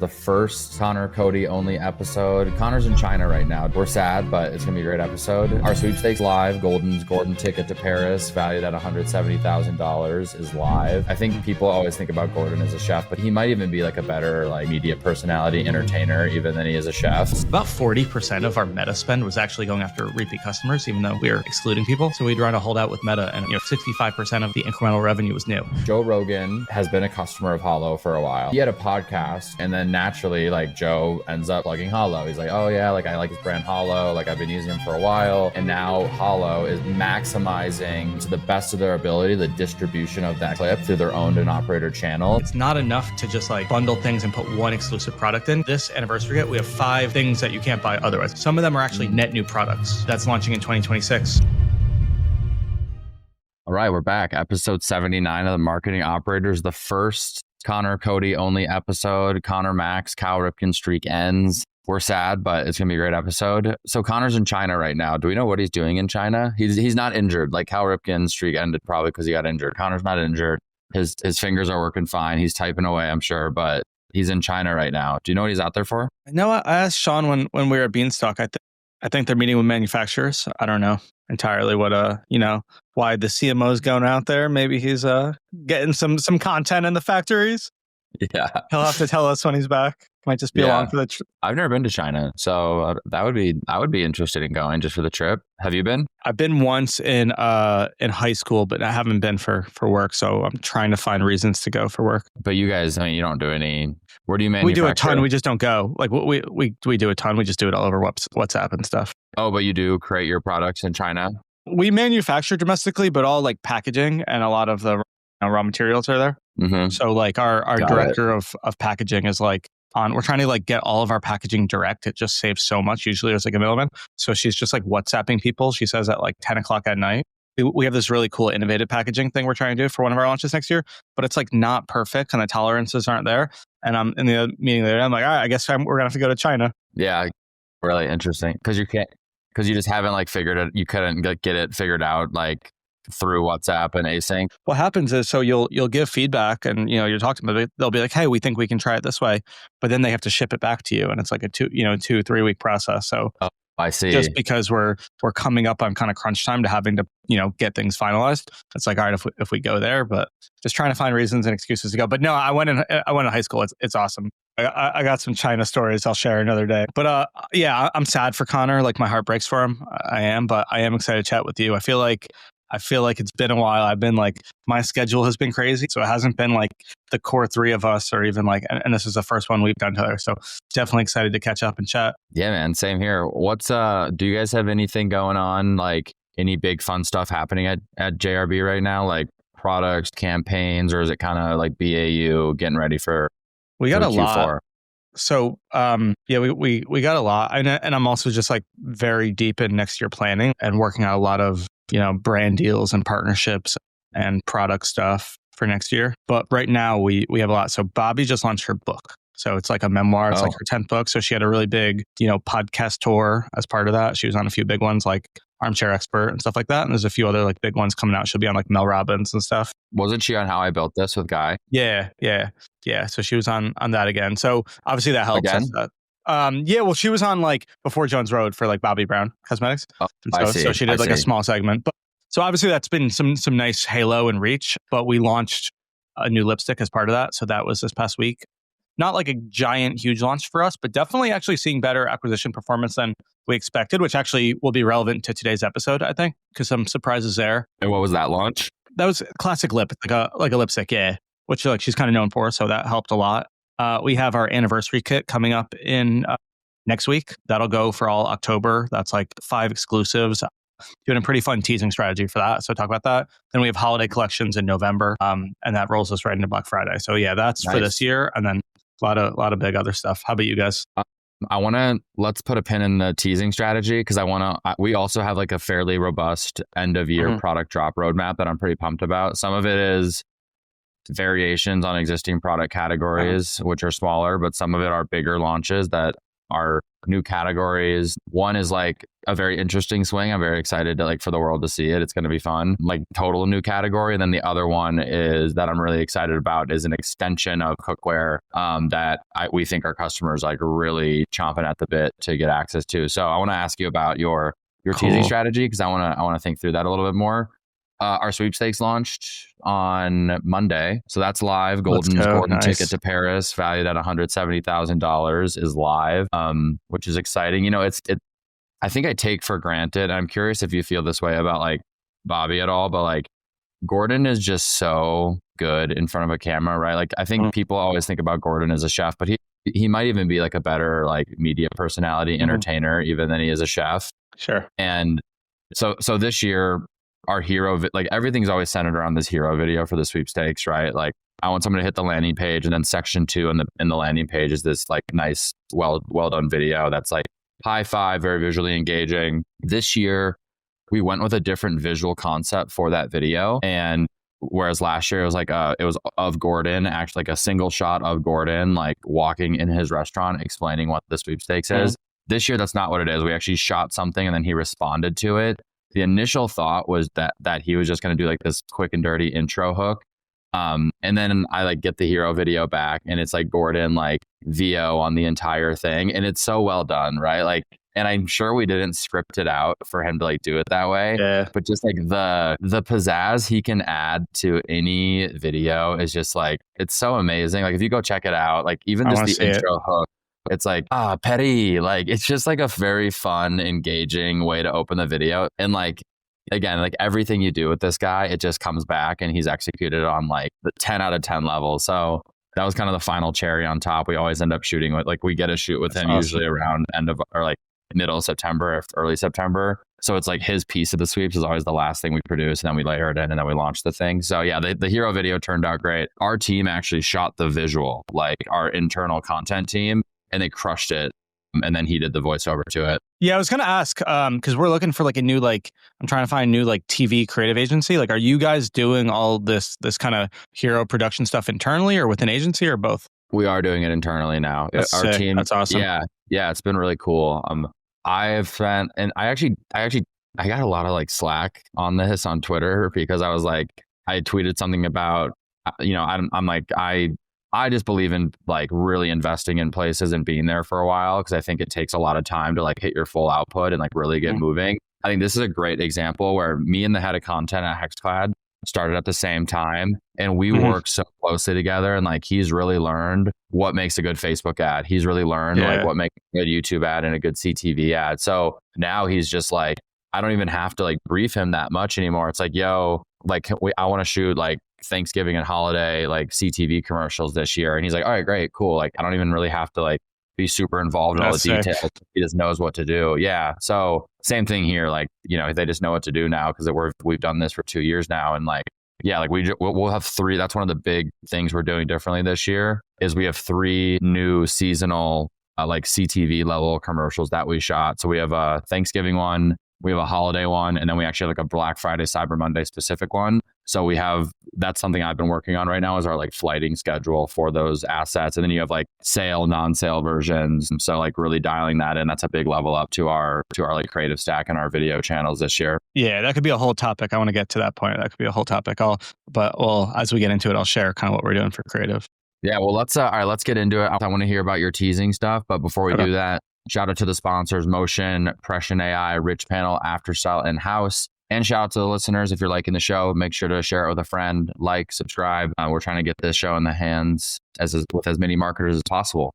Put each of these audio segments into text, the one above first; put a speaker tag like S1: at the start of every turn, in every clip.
S1: The first Connor Cody only episode. Connor's in China right now. We're sad, but it's gonna be a great episode. Our sweepstakes live. Gordon ticket to Paris, valued at $170,000, is live. I think people always think about Gordon as a chef, but he might even be like a better like media personality, entertainer, even than he is a chef.
S2: About 40% of our Meta spend was actually going after repeat customers, even though we were excluding people. So we'd run a holdout with Meta, and 65% of the incremental revenue was new.
S1: Joe Rogan has been a customer of Hollow for a while. He had a podcast, and then naturally, like, Joe ends up plugging Hollow. He's like, oh yeah, like I like his brand Hollow, like I've been using him for a while. And now Hollow is maximizing to the best of their ability the distribution of that clip through their owned and operator channel.
S2: It's not enough to just like bundle things and put one exclusive product in. This anniversary kit, we have 5 things that you can't buy otherwise. Some of them are actually net new products. That's launching in 2026.
S1: All right, we're back. Episode 79 of the Marketing Operators, the first Connor Cody only episode. Connor Max, Cal Ripken streak ends. We're sad, but it's gonna be a great episode. So Connor's in China right now. Do we know what he's doing in China? He's not injured. Like Cal Ripken's streak ended probably because he got injured. Connor's not injured. His fingers are working fine. He's typing away, I'm sure, but he's in China right now. Do you know what he's out there for?
S2: No, I asked Sean when we were at Beanstalk. I think they're meeting with manufacturers. I don't know entirely what why the CMO's going out there. Maybe he's getting some content in the factories.
S1: Yeah,
S2: he'll have to tell us when he's back. Might just be along for the trip.
S1: I've never been to China, so I would be interested in going just for the trip. Have you been?
S2: I've been once in high school, but I haven't been for work. So I'm trying to find reasons to go for work.
S1: But you guys, I mean, you don't do any. Where do you manufacture?
S2: We do a ton. We just don't go. Like we do a ton. We just do it all over WhatsApp and stuff.
S1: Oh, but you do create your products in China?
S2: We manufacture domestically, but all like packaging and a lot of the raw materials are there.
S1: Mm-hmm.
S2: So like our director of packaging is like we're trying to like get all of our packaging direct. It just saves so much. Usually there's like a middleman. So she's just like WhatsApping people. She says at like 10 o'clock at night. We have this really cool innovative packaging thing we're trying to do for one of our launches next year, but it's like not perfect and the tolerances aren't there. And I'm in the meeting there. I'm like, all right, I guess we're going to have to go to China.
S1: Yeah. Really interesting. Because you just haven't like figured it. You couldn't get it figured out like through WhatsApp and async.
S2: What happens is, so you'll give feedback and, you're talking to them, they'll be like, hey, we think we can try it this way, but then they have to ship it back to you. And it's like a 2-3 week process. So
S1: I see.
S2: Just because we're coming up on kind of crunch time to having to, get things finalized. It's like, all right, if we go there, but just trying to find reasons and excuses to go. But no, I went in high school. It's awesome. I got some China stories I'll share another day. But yeah, I'm sad for Connor. Like my heart breaks for him. I am, but I am excited to chat with you. I feel like it's been a while. I've been like, my schedule has been crazy. So it hasn't been like the core 3 of us or even like, and this is the first one we've done together. So definitely excited to catch up and chat.
S1: Yeah, man. Same here. Do you guys have anything going on? Like any big fun stuff happening at JRB right now? Like products, campaigns, or is it kind of like BAU getting ready for
S2: We got a
S1: Q4?
S2: lot. So, yeah, we got a lot. And I'm also just like very deep in next year planning and working on a lot of, brand deals and partnerships and product stuff for next year. But right now we have a lot. So Bobby just launched her book. So it's like a memoir. It's like her 10th book. So she had a really big, podcast tour as part of that. She was on a few big ones like Armchair Expert and stuff like that. And there's a few other like big ones coming out. She'll be on like Mel Robbins and stuff.
S1: Wasn't she on How I Built This with Guy?
S2: Yeah. So she was on that again. So obviously that helps.
S1: Again?
S2: Yeah, well, she was on like before Jones Road for like Bobbi Brown Cosmetics. So she did like a small segment. But so obviously that's been some nice halo and reach. But we launched a new lipstick as part of that. So that was this past week. Not like a giant, huge launch for us, but definitely actually seeing better acquisition performance than we expected, which actually will be relevant to today's episode, I think, because some surprises there.
S1: And what was that launch?
S2: That was classic lip, like a lipstick, yeah, which like she's kind of known for. So that helped a lot. We have our anniversary kit coming up in next week. That'll go for all October. That's like 5 exclusives. Doing a pretty fun teasing strategy for that. So talk about that. Then we have holiday collections in November, and that rolls us right into Black Friday. So yeah, that's nice for this year. And then a lot of big other stuff. How about you guys?
S1: Let's put a pin in the teasing strategy because we also have like a fairly robust end of year product drop roadmap that I'm pretty pumped about. Some of it is variations on existing product categories, which are smaller, but some of it are bigger launches that our new categories. One is like a very interesting swing. I'm very excited to like for the world to see it. It's going to be fun, like total new category. And then the other one is that I'm really excited about is an extension of cookware that we think our customers like really chomping at the bit to get access to. So I want to ask you about your teasing strategy, because I want to think through that a little bit more. Our sweepstakes launched on Monday, so that's live. Gordon ticket to Paris, valued at $170,000, is live, which is exciting. You know, I think I take for granted. I'm curious if you feel this way about like Bobby at all, but like Gordon is just so good in front of a camera, right? Like I think people always think about Gordon as a chef, but he might even be like a better like media personality, entertainer, even than he is a chef.
S2: Sure.
S1: And so this year, our hero, like everything's always centered around this hero video for the sweepstakes, right? Like I want someone to hit the landing page, and then section 2 in the landing page is this like nice, well done video that's like high five, very visually engaging. This year, we went with a different visual concept for that video, and whereas last year it was like it was of Gordon, actually like a single shot of Gordon like walking in his restaurant explaining what the sweepstakes is. This year, that's not what it is. We actually shot something and then he responded to it. The initial thought was that he was just going to do like this quick and dirty intro hook. And then I like get the hero video back, and it's like Gordon like VO on the entire thing. And it's so well done, right? Like, and I'm sure we didn't script it out for him to like do it that way. Yeah. But just like the pizzazz he can add to any video is just like, it's so amazing. Like if you go check it out, like even just the intro hook, it's like, petty. Like, it's just like a very fun, engaging way to open the video. And like, again, like everything you do with this guy, it just comes back, and he's executed on like the 10 out of 10 level. So that was kind of the final cherry on top. We always end up shooting with, like, we get a shoot with him usually around end of, or like middle of September or early September. So it's like his piece of the sweeps is always the last thing we produce, and then we layer it in, and then we launch the thing. So yeah, the hero video turned out great. Our team actually shot the visual, like our internal content team, and they crushed it. And then he did the voiceover to it.
S2: Yeah, I was going to ask, because we're looking for like a new, like, I'm trying to find a new like TV creative agency. Like, are you guys doing all this kind of hero production stuff internally or with an agency, or both?
S1: We are doing it internally now.
S2: That's
S1: our
S2: sick.
S1: team.
S2: That's awesome.
S1: Yeah, it's been really cool. I've spent, and I got a lot of like slack on this on Twitter, because I was like, I tweeted something about, you know, I'm like, I just believe in like really investing in places and being there for a while, because I think it takes a lot of time to like hit your full output and like really get moving. I think this is a great example where me and the head of content at HexClad started at the same time, and we work so closely together, and like he's really learned what makes a good Facebook ad. He's really learned like what makes a good YouTube ad and a good CTV ad. So now he's just like, I don't even have to like brief him that much anymore. It's like, yo, like I want to shoot like Thanksgiving and holiday like CTV commercials this year, and he's like, all right, great, cool. Like I don't even really have to like be super involved in all the details. He just knows what to do. Yeah. So same thing here. Like, you know, they just know what to do now, because we've done this for 2 years now, and like, yeah, like we'll have 3. That's one of the big things we're doing differently this year, is we have 3 new seasonal like CTV level commercials that we shot. So we have a Thanksgiving one, we have a holiday one, and then we actually have like a Black Friday, Cyber Monday specific one. So that's something I've been working on right now, is our like flighting schedule for those assets. And then you have like sale, non-sale versions. And so like really dialing that in, that's a big level up to our like creative stack and our video channels this year. Yeah,
S2: that could be a whole topic. I want to get to that point. That could be a whole topic. As we get into it, I'll share kind of what we're doing for creative.
S1: Yeah, well, let's get into it. I want to hear about your teasing stuff. But before we do that, shout out to the sponsors, Motion, Prescient AI, Rich Panel, Afterstyle, and House. And shout out to the listeners. If you're liking the show, make sure to share it with a friend, like, subscribe. We're trying to get this show in the hands with as many marketers as possible.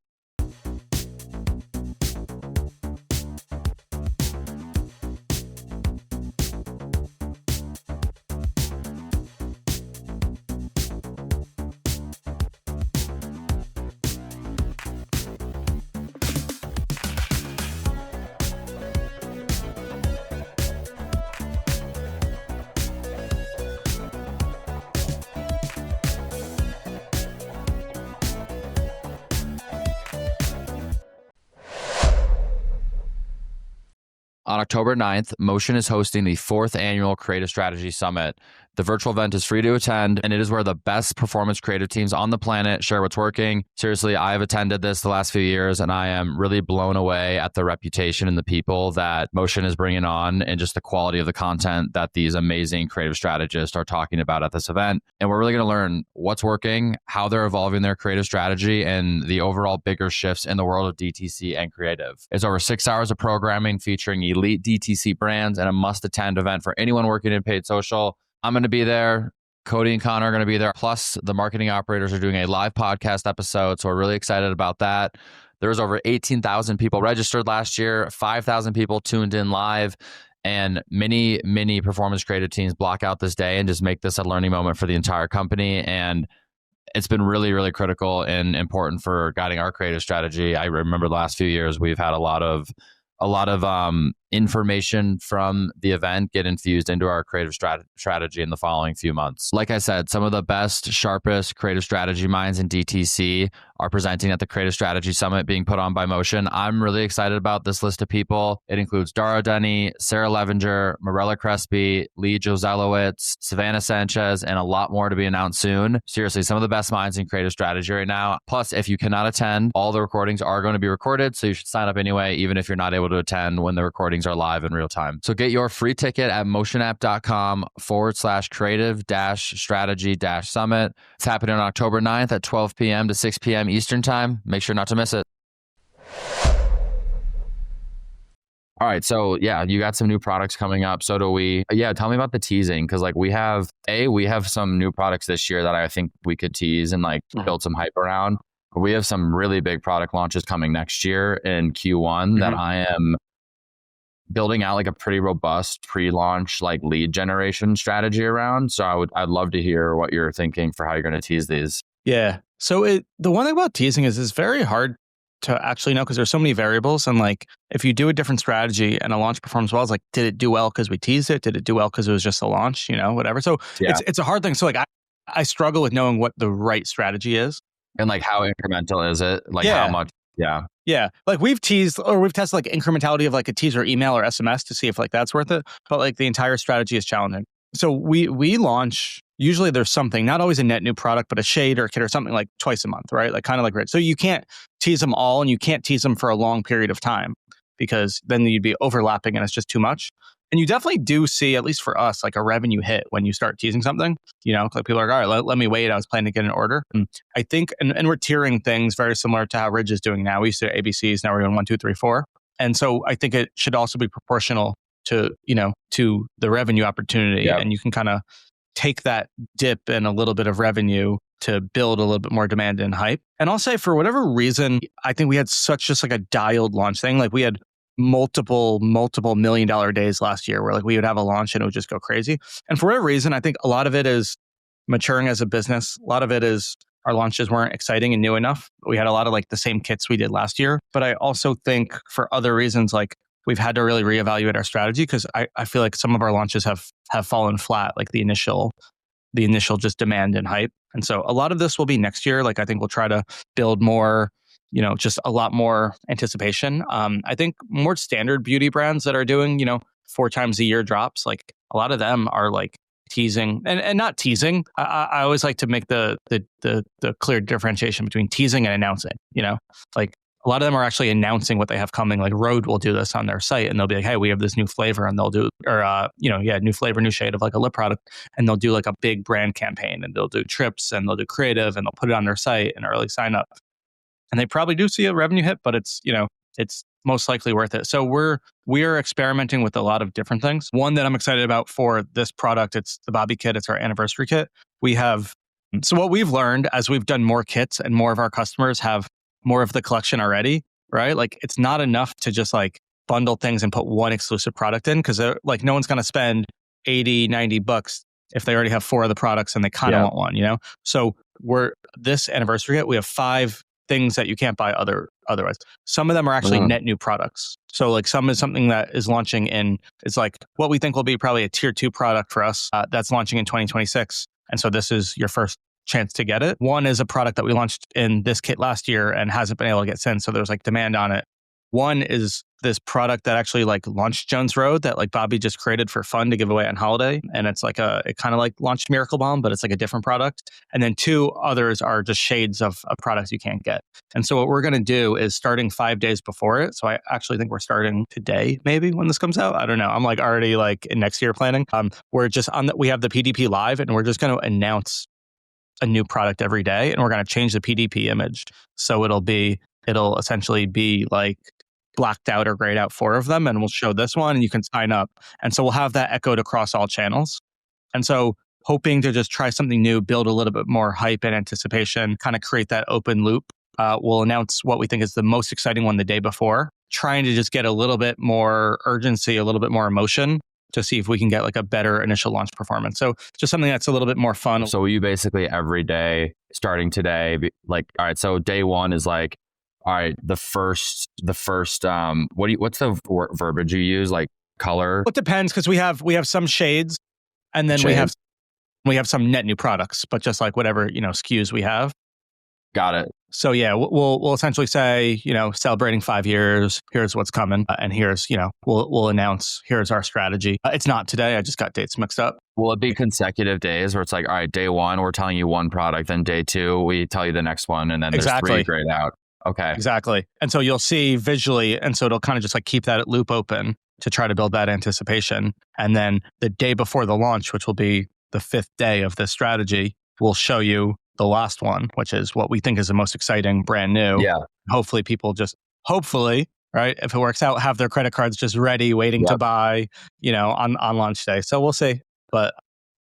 S1: On October 9th, Motion is hosting the 4th annual Creative Strategy Summit. The virtual event is free to attend, and it is where the best performance creative teams on the planet share what's working. Seriously, I have attended this the last few years, and I am really blown away at the reputation and the people that Motion is bringing on and just the quality of the content that these amazing creative strategists are talking about at this event. And we're really going to learn what's working, how they're evolving their creative strategy, and the overall bigger shifts in the world of DTC and creative. It's over 6 hours of programming featuring elite DTC brands and a must-attend event for anyone working in paid social. I'm going to be there. Cody and Connor are going to be there. Plus, the marketing operators are doing a live podcast episode. So we're really excited about that. There was over 18,000 people registered last year, 5,000 people tuned in live, and many performance creative teams block out this day and just make this a learning moment for the entire company. And it's been really, really critical and important for guiding our creative strategy. I remember the last few years, we've had a lot of information from the event get infused into our creative strategy in the following few months. Like I said, some of the best, sharpest creative strategy minds in DTC are presenting at the Creative Strategy Summit being put on by Motion. I'm really excited about this list of people. It includes Dara Denny, Sarah Levinger, Morella Crespi, Lee Jozelowitz, Savannah Sanchez, and a lot more to be announced soon. Seriously, some of the best minds in creative strategy right now. Plus, if you cannot attend, all the recordings are going to be recorded, so you should sign up anyway, even if you're not able to attend when the recordings are live in real time. So get your free ticket at motionapp.com/creative-strategy-summit. It's happening on October 9th at 12 p.m. to 6 p.m. Eastern time. Make sure not to miss it. All right. So yeah, you got some new products coming up. So do we. Yeah. Tell me about the teasing. Cause like we have some new products this year that I think we could tease and like build some hype around. We have some really big product launches coming next year in Q1 that I am building out like a pretty robust pre-launch like lead generation strategy around. So I'd love to hear what you're thinking for how you're going to tease these.
S2: Yeah. So the one thing about teasing is it's very hard to actually know because there's so many variables. And like, if you do a different strategy and a launch performs well, it's like, did it do well because we teased it? Did it do well because it was just a launch? You know, whatever. So it's a hard thing. So like, I struggle with knowing what the right strategy is.
S1: And like, how incremental is it? Like how much? Yeah.
S2: Yeah. Like we've tested like incrementality of like a teaser email or SMS to see if like that's worth it. But like the entire strategy is challenging. So we launch, usually there's something, not always a net new product, but a shade or a kit or something like twice a month, right? Like kind of like, so you can't tease them all and you can't tease them for a long period of time because then you'd be overlapping and it's just too much. And you definitely do see, at least for us, like a revenue hit when you start teasing something, you know, like people are like, all right, let me wait. I was planning to get an order. And I think, and we're tiering things very similar to how Ridge is doing now. We used to do ABCs, now we're doing 1, 2, 3, 4. And so I think it should also be proportional to, you know, to the revenue opportunity. And you can kind of take that dip and a little bit of revenue to build a little bit more demand and hype. And I'll say for whatever reason, I think we had such just like a dialed launch thing. Like we had multiple $1 million days last year where like we would have a launch and it would just go crazy. And for whatever reason, I think a lot of it is maturing as a business. A lot of it is our launches weren't exciting and new enough. We had a lot of like the same kits we did last year. But I also think for other reasons, like we've had to really reevaluate our strategy because I feel like some of our launches have fallen flat, like the initial just demand and hype. And so a lot of this will be next year. Like I think we'll try to build more, you know, just a lot more anticipation. I think more standard beauty brands that are doing, you know, 4 times a year drops, like a lot of them are like teasing and not teasing. I always like to make the clear differentiation between teasing and announcing, you know, like a lot of them are actually announcing what they have coming. Like Rhode will do this on their site and they'll be like, hey, we have this new flavor and they'll do, new flavor, new shade of like a lip product. And they'll do like a big brand campaign and they'll do trips and they'll do creative and they'll put it on their site and early sign up. And they probably do see a revenue hit, but it's, you know, it's most likely worth it. So we are experimenting with a lot of different things. One that I'm excited about for this product, it's the Bobby kit. It's our anniversary kit. So what we've learned as we've done more kits and more of our customers have more of the collection already, right? Like it's not enough to just like bundle things and put one exclusive product in because like no one's going to spend $80-$90 if they already have 4 of the products and they kind of want one, you know? So this anniversary kit, we have 5 things that you can't buy otherwise. Some of them are actually net new products. So like some is something that is launching it's like what we think will be probably a tier 2 product for us that's launching in 2026. And so this is your first chance to get it. One is a product that we launched in this kit last year and hasn't been able to get since. So there's like demand on it. One is this product that actually like launched Jones Road that like Bobby just created for fun to give away on holiday. And it's like it kind of like launched Miracle Balm, but it's like a different product. And then two others are just shades of products you can't get. And so what we're going to do is starting 5 days before it. So I actually think we're starting today, maybe when this comes out. I don't know. I'm like already like in next year planning. We're just we have the PDP live and we're just going to announce a new product every day. And we're going to change the PDP image. So it'll essentially be like blacked out or grayed out 4 of them, and we'll show this one and you can sign up. And so we'll have that echoed across all channels. And so hoping to just try something new, build a little bit more hype and anticipation, kind of create that open loop. We'll announce what we think is the most exciting one the day before, trying to just get a little bit more urgency, a little bit more emotion to see if we can get like a better initial launch performance. So just something that's a little bit more fun.
S1: So you basically every day starting today, like, all right, so day one is like, all right, the first what's the verbiage you use? Like color?
S2: Well, it depends because we have some shades and then we have some net new products, but just like whatever, SKUs we have.
S1: Got it.
S2: So yeah, we'll essentially say, celebrating 5 years, here's what's coming. And here's, we'll announce, here's our strategy. It's not today. I just got dates mixed up.
S1: Will it be consecutive days where it's like, all right, day one, we're telling you one product, then day two, we tell you the next one, and then there's 3 grayed out. Okay.
S2: Exactly. And so you'll see visually, and so it'll kind of just like keep that loop open to try to build that anticipation. And then the day before the launch, which will be the 5th day of this strategy, we'll show you the last one, which is what we think is the most exciting, brand new.
S1: Yeah.
S2: Hopefully people right, if it works out, have their credit cards just ready, waiting to buy, on launch day. So we'll see. But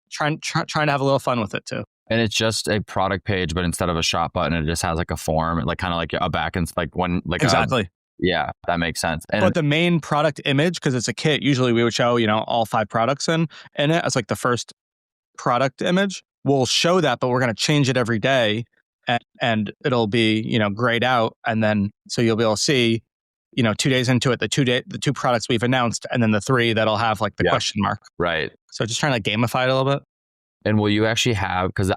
S2: trying to have a little fun with it too.
S1: And it's just a product page, but instead of a shop button, it just has like a form, like kind of like a back and like one, like
S2: exactly.
S1: Yeah, that makes sense.
S2: But the main product image, because it's a kit, usually we would show, all 5 products in it as like the first product image. We'll show that, but we're going to change it every day, and it'll be, grayed out, and then so you'll be able to see, 2 days into it, the 2 products we've announced, and then the 3 that'll have like the question mark.
S1: Right.
S2: So just trying to gamify it a little bit.
S1: And will you actually have, because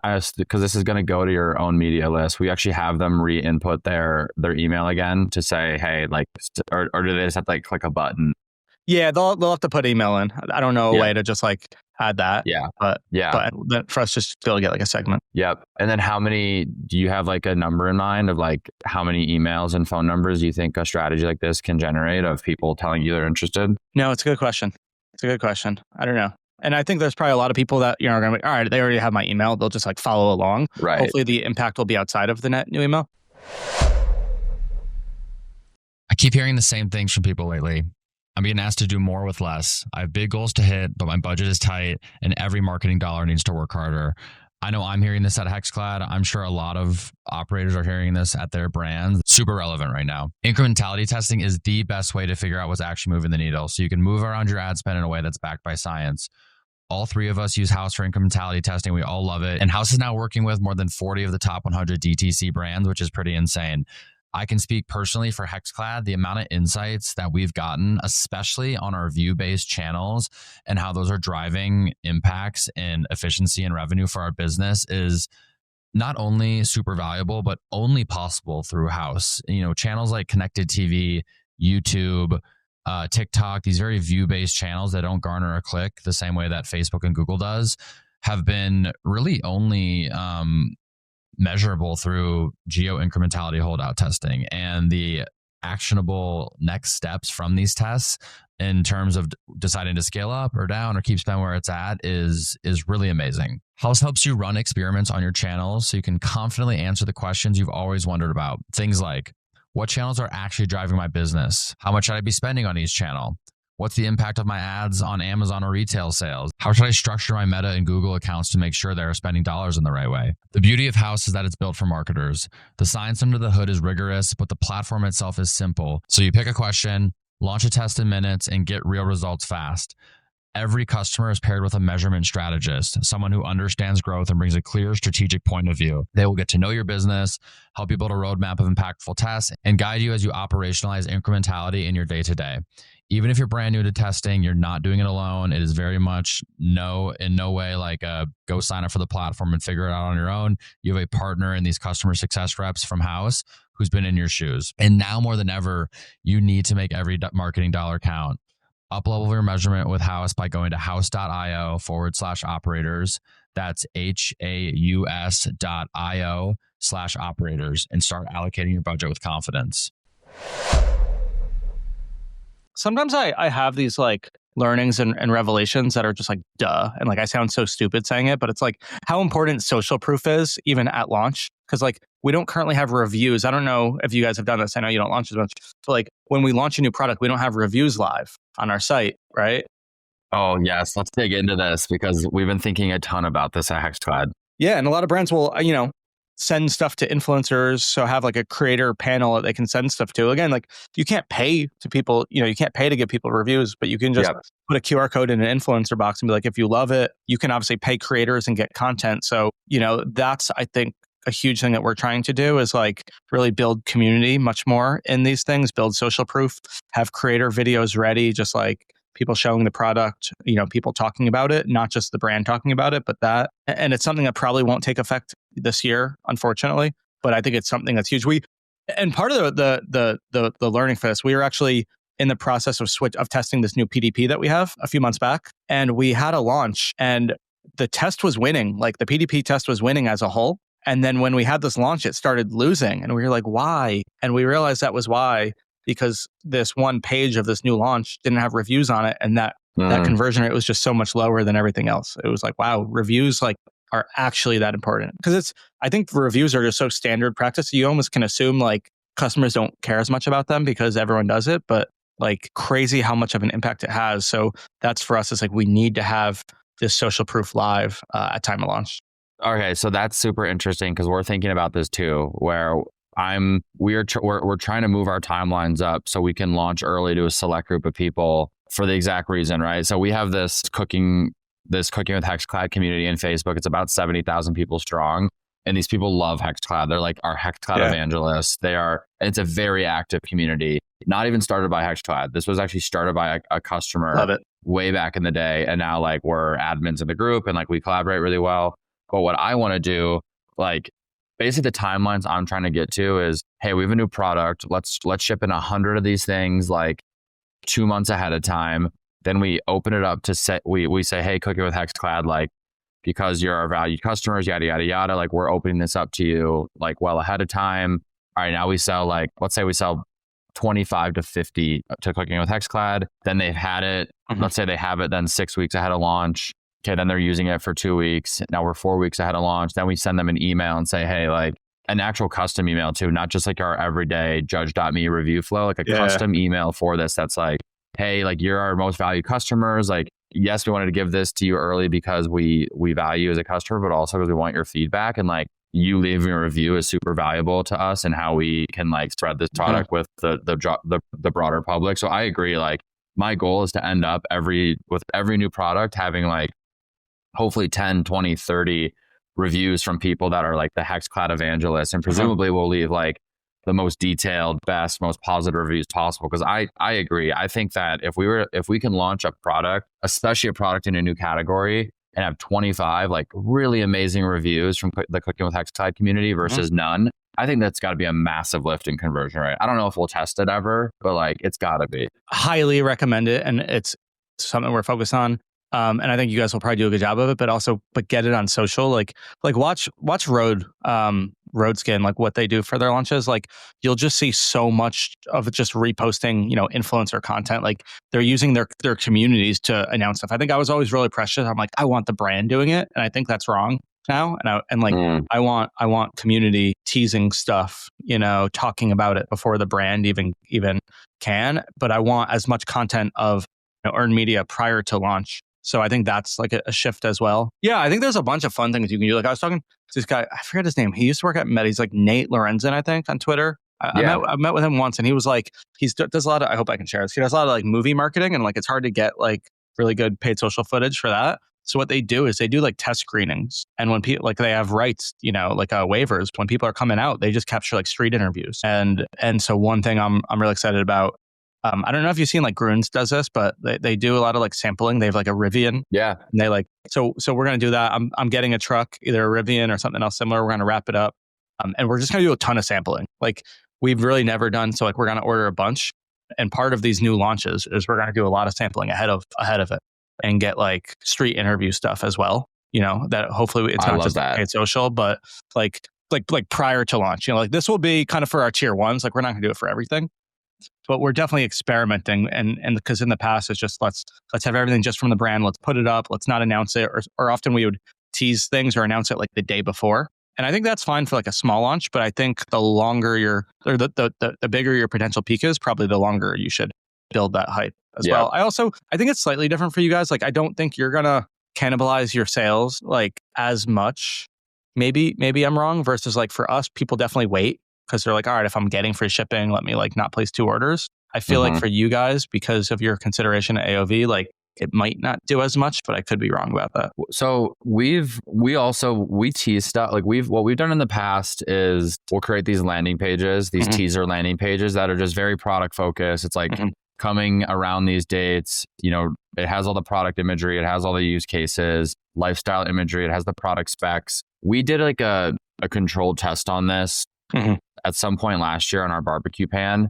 S1: this is going to go to your own media list, will you actually have them re-input their email again to say, hey, like, or do they just have to like click a button?
S2: Yeah, they'll have to put email in. I don't know a way to just like add that.
S1: Yeah.
S2: But for us just to be able to get like a segment.
S1: Yep. And then do you have like a number in mind of like how many emails and phone numbers do you think a strategy like this can generate of people telling you they're interested?
S2: No, it's a good question. I don't know. And I think there's probably a lot of people that, are going to be, all right, they already have my email. They'll just like follow along.
S1: Right.
S2: Hopefully the impact will be outside of the net new email.
S3: I keep hearing the same things from people lately. I'm being asked to do more with less. I have big goals to hit, but my budget is tight and every marketing dollar needs to work harder. I know I'm hearing this at HexClad. I'm sure a lot of operators are hearing this at their brands. Super relevant right now. Incrementality testing is the best way to figure out what's actually moving the needle, so you can move around your ad spend in a way that's backed by science. All 3 of us use House for incrementality testing. We all love it. And House is now working with more than 40 of the top 100 DTC brands, which is pretty insane. I can speak personally for HexClad. The amount of insights that we've gotten, especially on our view-based channels and how those are driving impacts in efficiency and revenue for our business, is not only super valuable, but only possible through House. Channels like Connected TV, YouTube, TikTok, these very view-based channels that don't garner a click the same way that Facebook and Google does, have been really only measurable through geo incrementality holdout testing. And the actionable next steps from these tests in terms of deciding to scale up or down or keep spend where it's at is really amazing. House helps you run experiments on your channels so you can confidently answer the questions you've always wondered about. Things like, what channels are actually driving my business? How much should I be spending on each channel? What's the impact of my ads on Amazon or retail sales? How should I structure my Meta and Google accounts to make sure they're spending dollars in the right way? The beauty of House is that it's built for marketers. The science under the hood is rigorous, but the platform itself is simple. So you pick a question, launch a test in minutes, and get real results fast. Every customer is paired with a measurement strategist, someone who understands growth and brings a clear strategic point of view. They will get to know your business, help you build a roadmap of impactful tests, and guide you as you operationalize incrementality in your day-to-day. Even if you're brand new to testing, you're not doing it alone. It is very much in no way like go sign up for the platform and figure it out on your own. You have a partner in these customer success reps from House who's been in your shoes. And now more than ever, you need to make every marketing dollar count. Up-level your measurement with House by going to house.io/operators. That's HAUS.io/operators and start allocating your budget with confidence.
S2: Sometimes I have these like learnings and revelations that are just like, duh. And like, I sound so stupid saying it, but it's like how important social proof is even at launch. Cause like we don't currently have reviews. I don't know if you guys have done this. I know you don't launch as much. But like when we launch a new product, we don't have reviews live on our site, right?
S1: Oh, yes. Let's dig into this because we've been thinking a ton about this at HexClad.
S2: Yeah. And a lot of brands will, send stuff to influencers. So have like a creator panel that they can send stuff to. Again, like you can't pay to people, you can't pay to give people reviews, but you can just put a QR code in an influencer box and be like, if you love it, you can obviously pay creators and get content. So, that's, I think, a huge thing that we're trying to do is like really build community much more in these things, build social proof, have creator videos ready, just like people showing the product, people talking about it, not just the brand talking about it, but that. And it's something that probably won't take effect this year, unfortunately. But I think it's something that's huge. And part of the learning for this, we were actually in the process of testing this new PDP that we have a few months back, and we had a launch, and the test was winning. Like the PDP test was winning as a whole. And then when we had this launch, it started losing, and we were like, why? And we realized that was why. Because this one page of this new launch didn't have reviews on it. And that conversion rate was just so much lower than everything else. It was like, wow, reviews like are actually that important. Because I think reviews are just so standard practice. You almost can assume like customers don't care as much about them because everyone does it, but like crazy how much of an impact it has. So that's for us, it's like, we need to have this social proof live at time of launch.
S1: Okay. So that's super interesting because we're thinking about this too, where we're trying to move our timelines up so we can launch early to a select group of people for the exact reason, right? So we have this cooking with HexClad community in Facebook. It's about 70,000 people strong. And these people love HexClad. They're like our HexClad evangelists. It's a very active community, not even started by HexClad. This was actually started by a customer way back in the day. And now like we're admins in the group and like we collaborate really well. But what I want to do, like, basically the timelines I'm trying to get to is, hey, we have a new product. Let's ship in 100 of these things like 2 months ahead of time. Then we open it up to say, we say, hey, Cooking with HexClad, like, because you're our valued customers, yada, yada, yada. Like we're opening this up to you like well ahead of time. All right, now we sell like, let's say we sell 25 to 50 to Cooking with HexClad. Then they've had it. Let's say they have it then 6 weeks ahead of launch. Okay, then they're using it for 2 weeks. Now we're 4 weeks ahead of launch. Then we send them an email and say, hey, like an actual custom email too, not just like our everyday judge.me review flow, like a custom email for this that's like, hey, like you're our most valued customers. Like, yes, we wanted to give this to you early because we value you as a customer, but also because we want your feedback. And like you leaving a review is super valuable to us and how we can like spread this product with the broader public. So I agree. Like my goal is to end up with every new product having like hopefully 10, 20, 30 reviews from people that are like the HexClad evangelists. And presumably we'll leave like the most detailed, best, most positive reviews possible. Because I agree. I think that if we can launch a product, especially a product in a new category, and have 25 like really amazing reviews from the Cooking with HexClad community versus none, I think that's got to be a massive lift in conversion rate. I don't know if we'll test it ever, but like it's got to be.
S2: Highly recommend it. And it's something we're focused on. And I think you guys will probably do a good job of it, but get it on social. Like watch Roadskin, like what they do for their launches. Like you'll just see so much of it just reposting, influencer content. Like they're using their communities to announce stuff. I think I was always really precious. I'm like, I want the brand doing it. And I think that's wrong now. I want community teasing stuff, talking about it before the brand even can. But I want as much content of earned media prior to launch. So I think that's like a shift as well. Yeah, I think there's a bunch of fun things you can do. Like I was talking to this guy, I forget his name. He used to work at Meta. He's like Nate Lorenzen, I think, on Twitter. I met with him once and he was like, does a lot of, I hope I can share this. He does a lot of like movie marketing and like it's hard to get like really good paid social footage for that. So what they do is they do like test screenings. And when people like they have rights, like waivers, when people are coming out, they just capture like street interviews. And so one thing I'm really excited about, I don't know if you've seen like Grunes does this, but they do a lot of like sampling. They have like a Rivian.
S1: Yeah.
S2: And they like, so we're going to do that. I'm getting a truck, either a Rivian or something else similar. We're going to wrap it up. And we're just going to do a ton of sampling. Like we've really never done. So like we're going to order a bunch. And part of these new launches is we're going to do a lot of sampling ahead of it and get like street interview stuff as well. That hopefully it's not just like paid social, but like prior to launch, like this will be kind of for our tier ones. Like we're not going to do it for everything, but we're definitely experimenting. And because in the past it's just let's have everything just from the brand. Let's put it up. Let's not announce it. Or often we would tease things or announce it like the day before. And I think that's fine for like a small launch, but I think the longer the bigger your potential peak is, probably the longer you should build that hype as well. I think it's slightly different for you guys. Like I don't think you're gonna cannibalize your sales like as much. Maybe I'm wrong. Versus like for us, people definitely wait because they're like, all right, if I'm getting free shipping, let me like not place 2 orders. I feel like for you guys, because of your consideration at AOV, like it might not do as much, but I could be wrong about that.
S1: So we tease stuff. Like what we've done in the past is we'll create these landing pages, these teaser landing pages that are just very product focused. It's like coming around these dates, it has all the product imagery, it has all the use cases, lifestyle imagery, it has the product specs. We did like a controlled test on this at some point last year on our barbecue pan.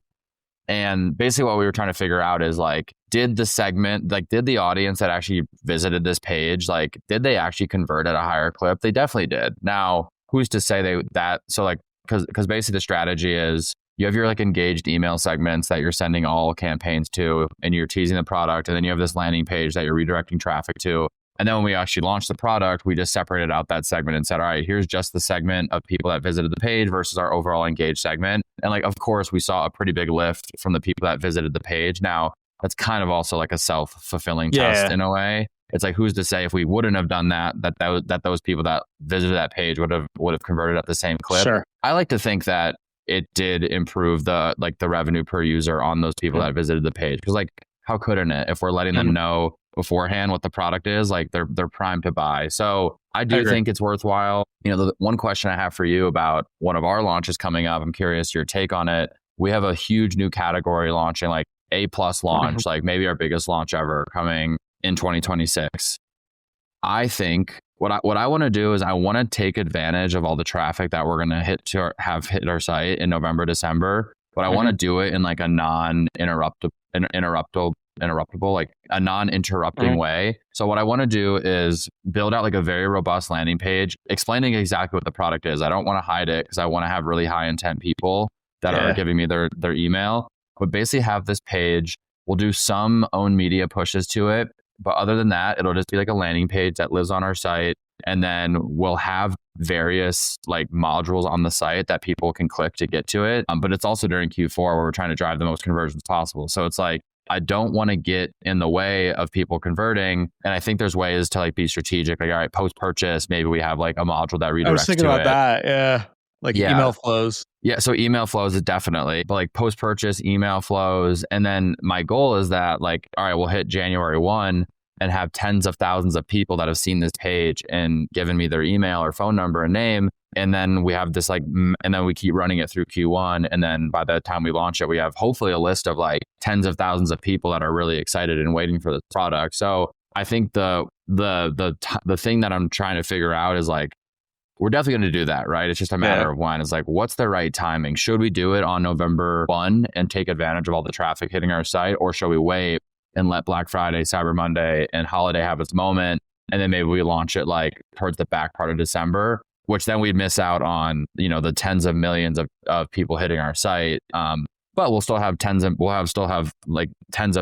S1: And basically what we were trying to figure out is like, did the audience that actually visited this page, like, did they actually convert at a higher clip? They definitely did. Now, who's to say so like, because basically the strategy is you have your like engaged email segments that you're sending all campaigns to, and you're teasing the product. And then you have this landing page that you're redirecting traffic to. And then when we actually launched the product, we just separated out that segment and said, all right, here's just the segment of people that visited the page versus our overall engaged segment. And like, of course, we saw a pretty big lift from the people that visited the page. Now, that's kind of also like a self-fulfilling test in a way. It's like, who's to say if we wouldn't have done that those people that visited that page would have converted at the same clip.
S2: Sure.
S1: I like to think that it did improve the revenue per user on those people that visited the page. Because like, how couldn't it? If we're letting them know beforehand what the product is, like they're primed to buy. So I do think it's worthwhile. The one question I have for you about one of our launches coming up, I'm curious your take on it. We have a huge new category launching, like A+ launch, like maybe our biggest launch ever, coming in 2026. I think what I want to do is I want to take advantage of all the traffic that we're going to hit our site in November, December, but I want to do it in like a non-interruptible, like a non-interrupting way. So what I want to do is build out like a very robust landing page explaining exactly what the product is. I don't want to hide it because I want to have really high intent people that are giving me their email, but basically have this page. We'll do some own media pushes to it, but other than that, it'll just be like a landing page that lives on our site. And then we'll have various like modules on the site that people can click to get to it. But it's also during Q4 where we're trying to drive the most conversions possible. So it's like, I don't want to get in the way of people converting. And I think there's ways to like be strategic. Like, all right, post-purchase, maybe we have like a module that redirects to it. I was thinking about
S2: that. Yeah. Like email flows.
S1: Yeah. So email flows is definitely, but like post-purchase email flows. And then my goal is that like, all right, we'll hit January 1 and have tens of thousands of people that have seen this page and given me their email or phone number and name. And then we have this like, and then we keep running it through Q1. And then by the time we launch it, we have hopefully a list of like tens of thousands of people that are really excited and waiting for this product. So I think the thing that I'm trying to figure out is like, we're definitely going to do that, right? It's just a matter of when. It's like, what's the right timing? Should we do it on November 1 and take advantage of all the traffic hitting our site? Or should we wait and let Black Friday, Cyber Monday, and holiday have its moment? And then maybe we launch it like towards the back part of December, which then we'd miss out on, the tens of millions of people hitting our site. But we'll still have tens of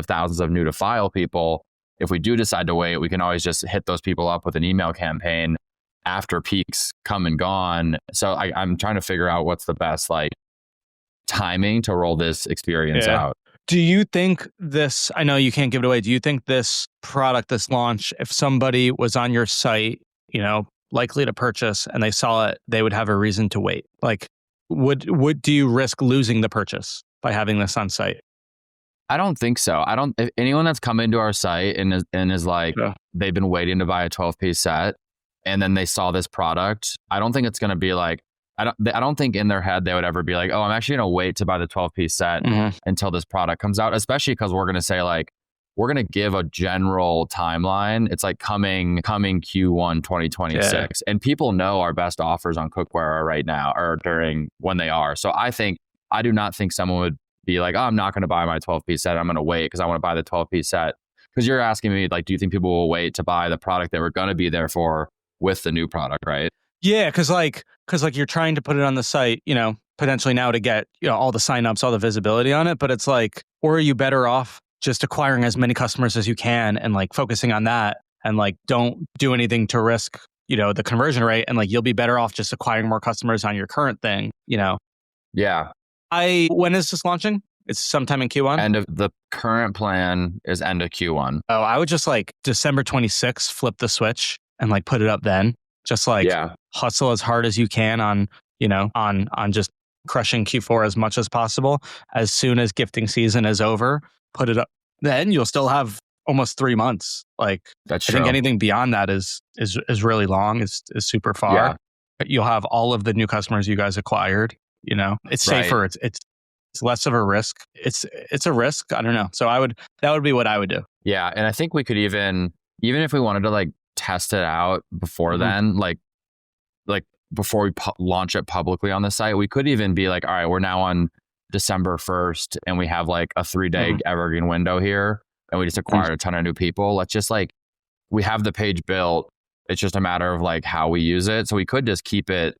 S1: thousands of new to file people. If we do decide to wait, we can always just hit those people up with an email campaign after peaks come and gone. So I'm trying to figure out what's the best like timing to roll this experience out.
S2: Do you think this, I know you can't give it away, do you think this product, this launch, if somebody was on your site, likely to purchase and they saw it, they would have a reason to wait? Like, do you risk losing the purchase by having this on site?
S1: I don't think so. If anyone that's come into our site and is like, they've been waiting to buy a 12-piece set and then they saw this product, I don't think it's going to be like, I don't think in their head they would ever be like, oh, I'm actually going to wait to buy the 12-piece set until this product comes out, especially because we're going to say like, we're going to give a general timeline. It's like coming Q1 2026. Yeah. And people know our best offers on cookware are right now or during when they are. So I do not think someone would be like, oh, I'm not going to buy my 12-piece set. I'm going to wait because I want to buy the 12-piece set. Because you're asking me, like, do you think people will wait to buy the product they were going to be there for with the new product, right?
S2: Yeah, because you're trying to put it on the site, potentially now to get all the signups, all the visibility on it. But it's like, or are you better off just acquiring as many customers as you can and like focusing on that and like don't do anything to risk, the conversion rate, and like you'll be better off just acquiring more customers on your current thing,
S1: Yeah.
S2: When is this launching? It's sometime in Q1?
S1: End of the current plan is end of Q1.
S2: Oh, I would just like December 26th, flip the switch and like put it up then. Just like hustle as hard as you can on just crushing Q4 as much as possible. As soon as gifting season is over, put it up. Then you'll still have almost 3 months. Like
S1: that's
S2: I think anything beyond that is really long, is super far. Yeah. But you'll have all of the new customers you guys acquired. It's safer. Right. It's less of a risk. It's a risk. I don't know. So that would be what I would do.
S1: Yeah. And I think we could even if we wanted to like test it out before then, like before we launch it publicly on the site, we could even be like, all right, we're now on December 1st and we have like a 3-day evergreen window here and we just acquired a ton of new people. Let's just like, we have the page built. It's just a matter of like how we use it. So we could just keep it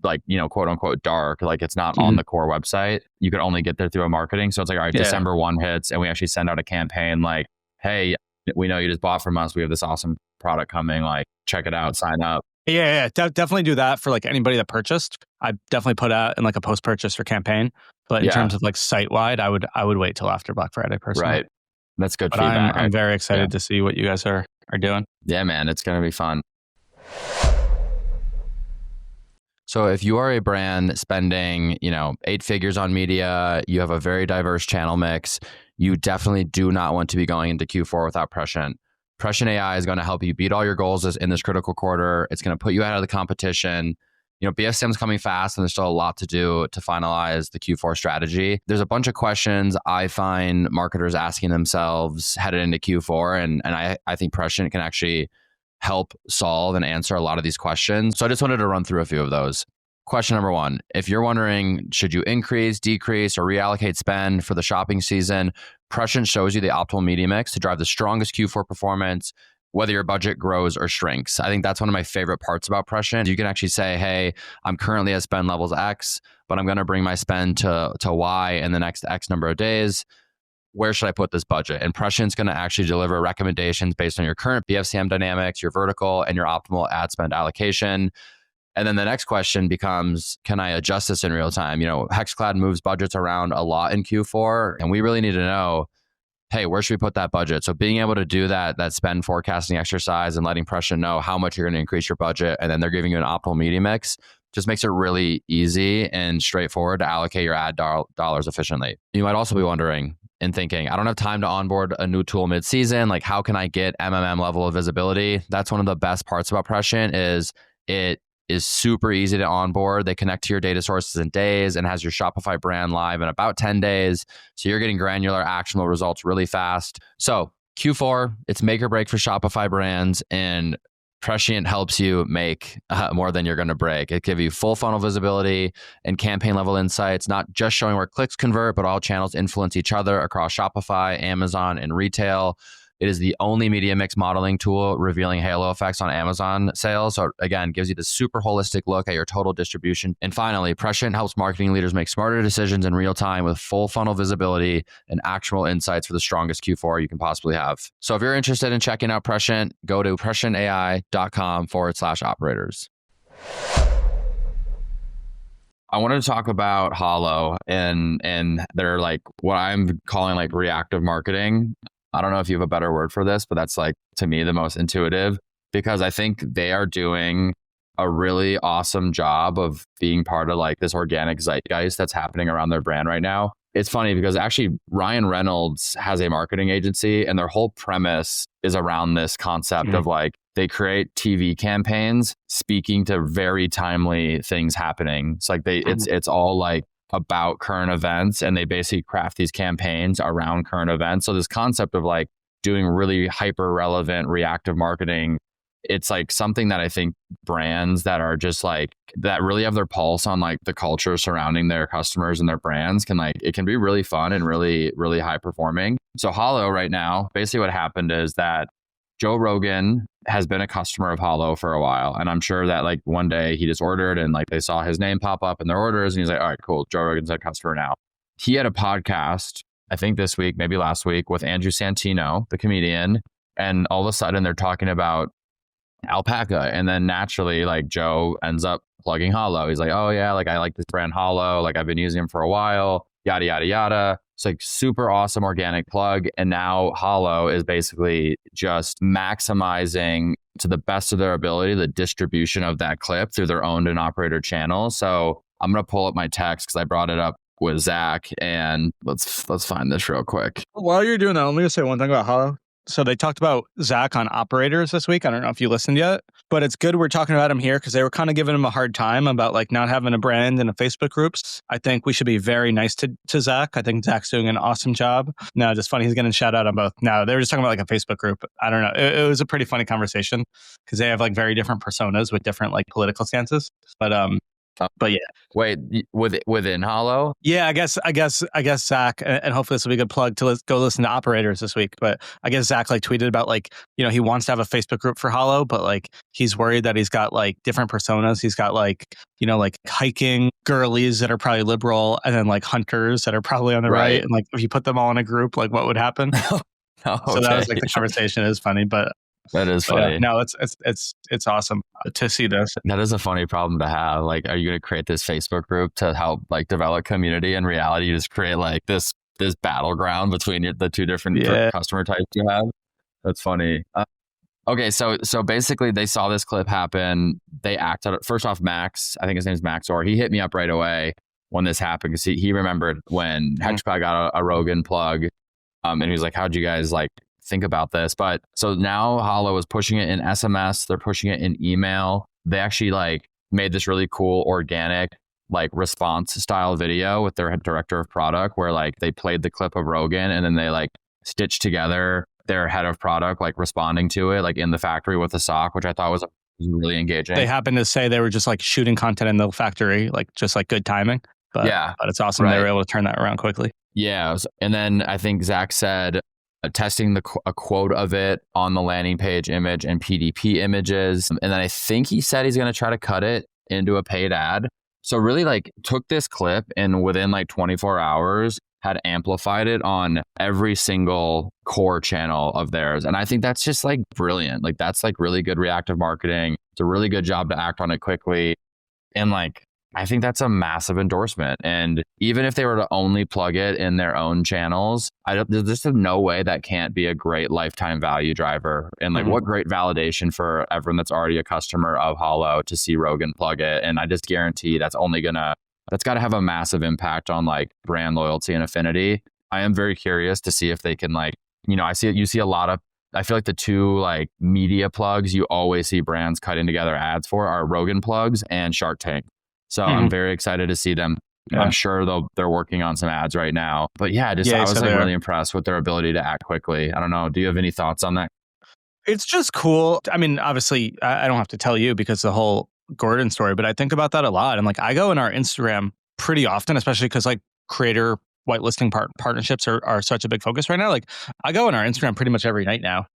S1: like, quote unquote dark. Like it's not on the core website. You could only get there through a marketing. So it's like, all right, December 1 hits and we actually send out a campaign like, hey, we know you just bought from us. We have this awesome product coming. Like, check it out, sign up.
S2: Yeah. Definitely do that for like anybody that purchased. I definitely put out in like a post-purchase or campaign. But in terms of like site-wide, I would wait till after Black Friday personally.
S1: Right. That's good
S2: but
S1: feedback.
S2: I'm very excited to see what you guys are doing.
S1: Yeah, man. It's going to be fun. So if you are a brand spending, 8 figures on media, you have a very diverse channel mix, you definitely do not want to be going into Q4 without Prescient. Prescient AI is going to help you beat all your goals in this critical quarter. It's going to put you ahead of the competition. BFCM's coming fast and there's still a lot to do to finalize the Q4 strategy. There's a bunch of questions I find marketers asking themselves headed into Q4. And I think Prescient can actually help solve and answer a lot of these questions. So I just wanted to run through a few of those. Question number 1, if you're wondering, should you increase, decrease, or reallocate spend for the shopping season, Prescient shows you the optimal media mix to drive the strongest Q4 performance, whether your budget grows or shrinks. I think that's one of my favorite parts about Prescient. You can actually say, hey, I'm currently at spend levels X, but I'm going to bring my spend to Y in the next X number of days. Where should I put this budget? And Prescient's going to actually deliver recommendations based on your current BFCM dynamics, your vertical, and your optimal ad spend allocation. And then the next question becomes, can I adjust this in real time? HexClad moves budgets around a lot in Q4, and we really need to know, hey, where should we put that budget? So being able to do that spend forecasting exercise and letting Prescient know how much you're going to increase your budget, and then they're giving you an optimal media mix, just makes it really easy and straightforward to allocate your ad dollars efficiently. You might also be wondering and thinking, I don't have time to onboard a new tool mid-season. Like, how can I get MMM level of visibility? That's one of the best parts about Prescient is it is super easy to onboard. They connect to your data sources in days and has your Shopify brand live in about 10 days. So you're getting granular, actionable results really fast. So Q4, it's make or break for Shopify brands, and Prescient helps you make more than you're going to break. It gives you full funnel visibility and campaign level insights, not just showing where clicks convert, but all channels influence each other across Shopify, Amazon, and retail. It is the only media mix modeling tool revealing halo effects on Amazon sales. So again, gives you the super holistic look at your total distribution. And finally, Prescient helps marketing leaders make smarter decisions in real time with full funnel visibility and actual insights for the strongest Q4 you can possibly have. So if you're interested in checking out Prescient, go to prescientai.com/operators. I wanted to talk about Holo and they're like what I'm calling like reactive marketing. I don't know if you have a better word for this, but that's like, to me, the most intuitive, because I think they are doing a really awesome job of being part of like this organic zeitgeist that's happening around their brand right now. it's funny because actually Ryan Reynolds has a marketing agency and their whole premise is around this concept of like they create TV campaigns speaking to very timely things happening. It's like it's all like about current events, and they basically craft these campaigns around current events. So this concept of like doing really hyper relevant reactive marketing, it's like something that I think brands that are just like that really have their pulse on like the culture surrounding their customers and their brands can like, it can be really fun and really, really high performing. So Hollow right now, basically what happened is that Joe Rogan has been a customer of Hollow for a while. And I'm sure that like one day he just ordered and like they saw his name pop up in their orders and he's like, all right, cool. Joe Rogan's a customer now. He had a podcast, I think this week, maybe last week, with Andrew Santino, the comedian. And all of a sudden they're talking about alpaca. And then naturally, like Joe ends up plugging Hollow. He's like, oh yeah, like I like this brand Hollow. Like I've been using them for a while, yada, yada, yada. It's like super awesome organic plug. And now Hollow is basically just maximizing to the best of their ability the distribution of that clip through their owned and operator channels. So I'm going to pull up my text because I brought it up with Zach, and let's find this real quick.
S2: While you're doing that, let me just say one thing about Hollow. So they talked about Zach on operators this week. I don't know if you listened yet, but it's good we're talking about him here because they were kind of giving him a hard time about like not having a brand in the Facebook groups. I think we should be very nice to Zach. I think Zach's doing an awesome job. No, just funny. He's getting shout out on both. No, they were just talking about like a Facebook group. I don't know. It was a pretty funny conversation because they have like very different personas with different like political stances. But yeah.
S1: Wait, within Hollow?
S2: Yeah, I guess Zach, and hopefully this will be a good plug to go listen to operators this week. But I guess Zach like tweeted about like, you know, he wants to have a Facebook group for Hollow, but like he's worried that he's got like different personas. He's got like, you know, like hiking girlies that are probably liberal, and then like hunters that are probably on the right. And like if you put them all in a group, like what would happen? So that was like the conversation. It was funny, but
S1: that is funny.
S2: No, it's awesome to see this.
S1: That is a funny problem to have. Like, are you going to create this Facebook group to help like develop community? In reality, you just create like this battleground between the two different customer types you have. That's funny. Okay, so basically they saw this clip happen. They acted. First off, Max, I think his name's Max, or he hit me up right away when this happened because he remembered when HexClad got a Rogan plug, and he was like, "How'd you guys like think about this?" But so now Hollow is pushing it in SMS. They're pushing it in email. They actually like made this really cool organic like response style video with their director of product where like they played the clip of Rogan and then they like stitched together their head of product like responding to it like in the factory with a sock, which I thought was really engaging.
S2: They happened to say they were just like shooting content in the factory, like just like good timing. But but it's awesome they were able to turn that around quickly.
S1: Yeah. And then I think Zach said testing a quote of it on the landing page image and PDP images. And then I think he said he's going to try to cut it into a paid ad. So really like took this clip and within like 24 hours had amplified it on every single core channel of theirs. And I think that's just like brilliant. Like that's like really good reactive marketing. It's a really good job to act on it quickly. And like, I think that's a massive endorsement. And even if they were to only plug it in their own channels, there's just no way that can't be a great lifetime value driver. And like what great validation for everyone that's already a customer of Hollow to see Rogan plug it. And I just guarantee that's got to have a massive impact on like brand loyalty and affinity. I am very curious to see if they can like, you know, I feel like the two like media plugs you always see brands cutting together ads for are Rogan plugs and Shark Tank. So I'm very excited to see them. Yeah. I'm sure they're working on some ads right now. But I was like really impressed with their ability to act quickly. I don't know. Do you have any thoughts on that?
S2: It's just cool. I mean, obviously, I don't have to tell you because the whole Gordon story, but I think about that a lot. And like I go in our Instagram pretty often, especially because like creator whitelisting partnerships are such a big focus right now. Like I go in our Instagram pretty much every night now.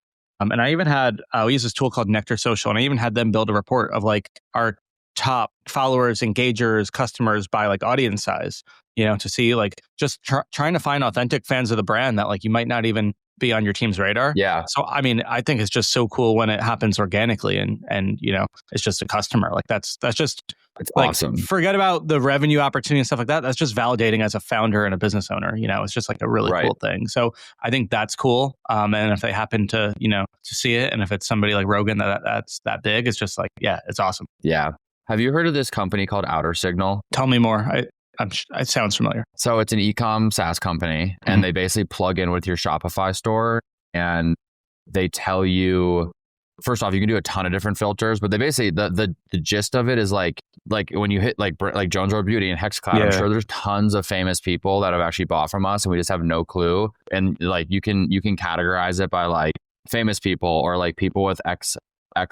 S2: And I even had, we use this tool called Nectar Social, and I even had them build a report of like our top followers, engagers, customers by like audience size, you know, to see like just trying to find authentic fans of the brand that like you might not even be on your team's radar.
S1: Yeah.
S2: So, I mean, I think it's just so cool when it happens organically and you know, it's just a customer. Like that's just
S1: it's
S2: like,
S1: awesome.
S2: Forget about the revenue opportunity and stuff like that. That's just validating as a founder and a business owner. You know, it's just like a really cool thing. So I think that's cool. And if they happen to, you know, to see it, and if it's somebody like Rogan that's that big, it's just like, yeah, it's awesome.
S1: Yeah. Have you heard of this company called Outer Signal?
S2: Tell me more. it sounds familiar.
S1: So it's an e-com SaaS company, and they basically plug in with your Shopify store, and they tell you, first off, you can do a ton of different filters, but they basically, the gist of it is like when you hit like Jones Road Beauty and HexClad, I'm sure there's tons of famous people that have actually bought from us, and we just have no clue. And like you can categorize it by like famous people or like people with X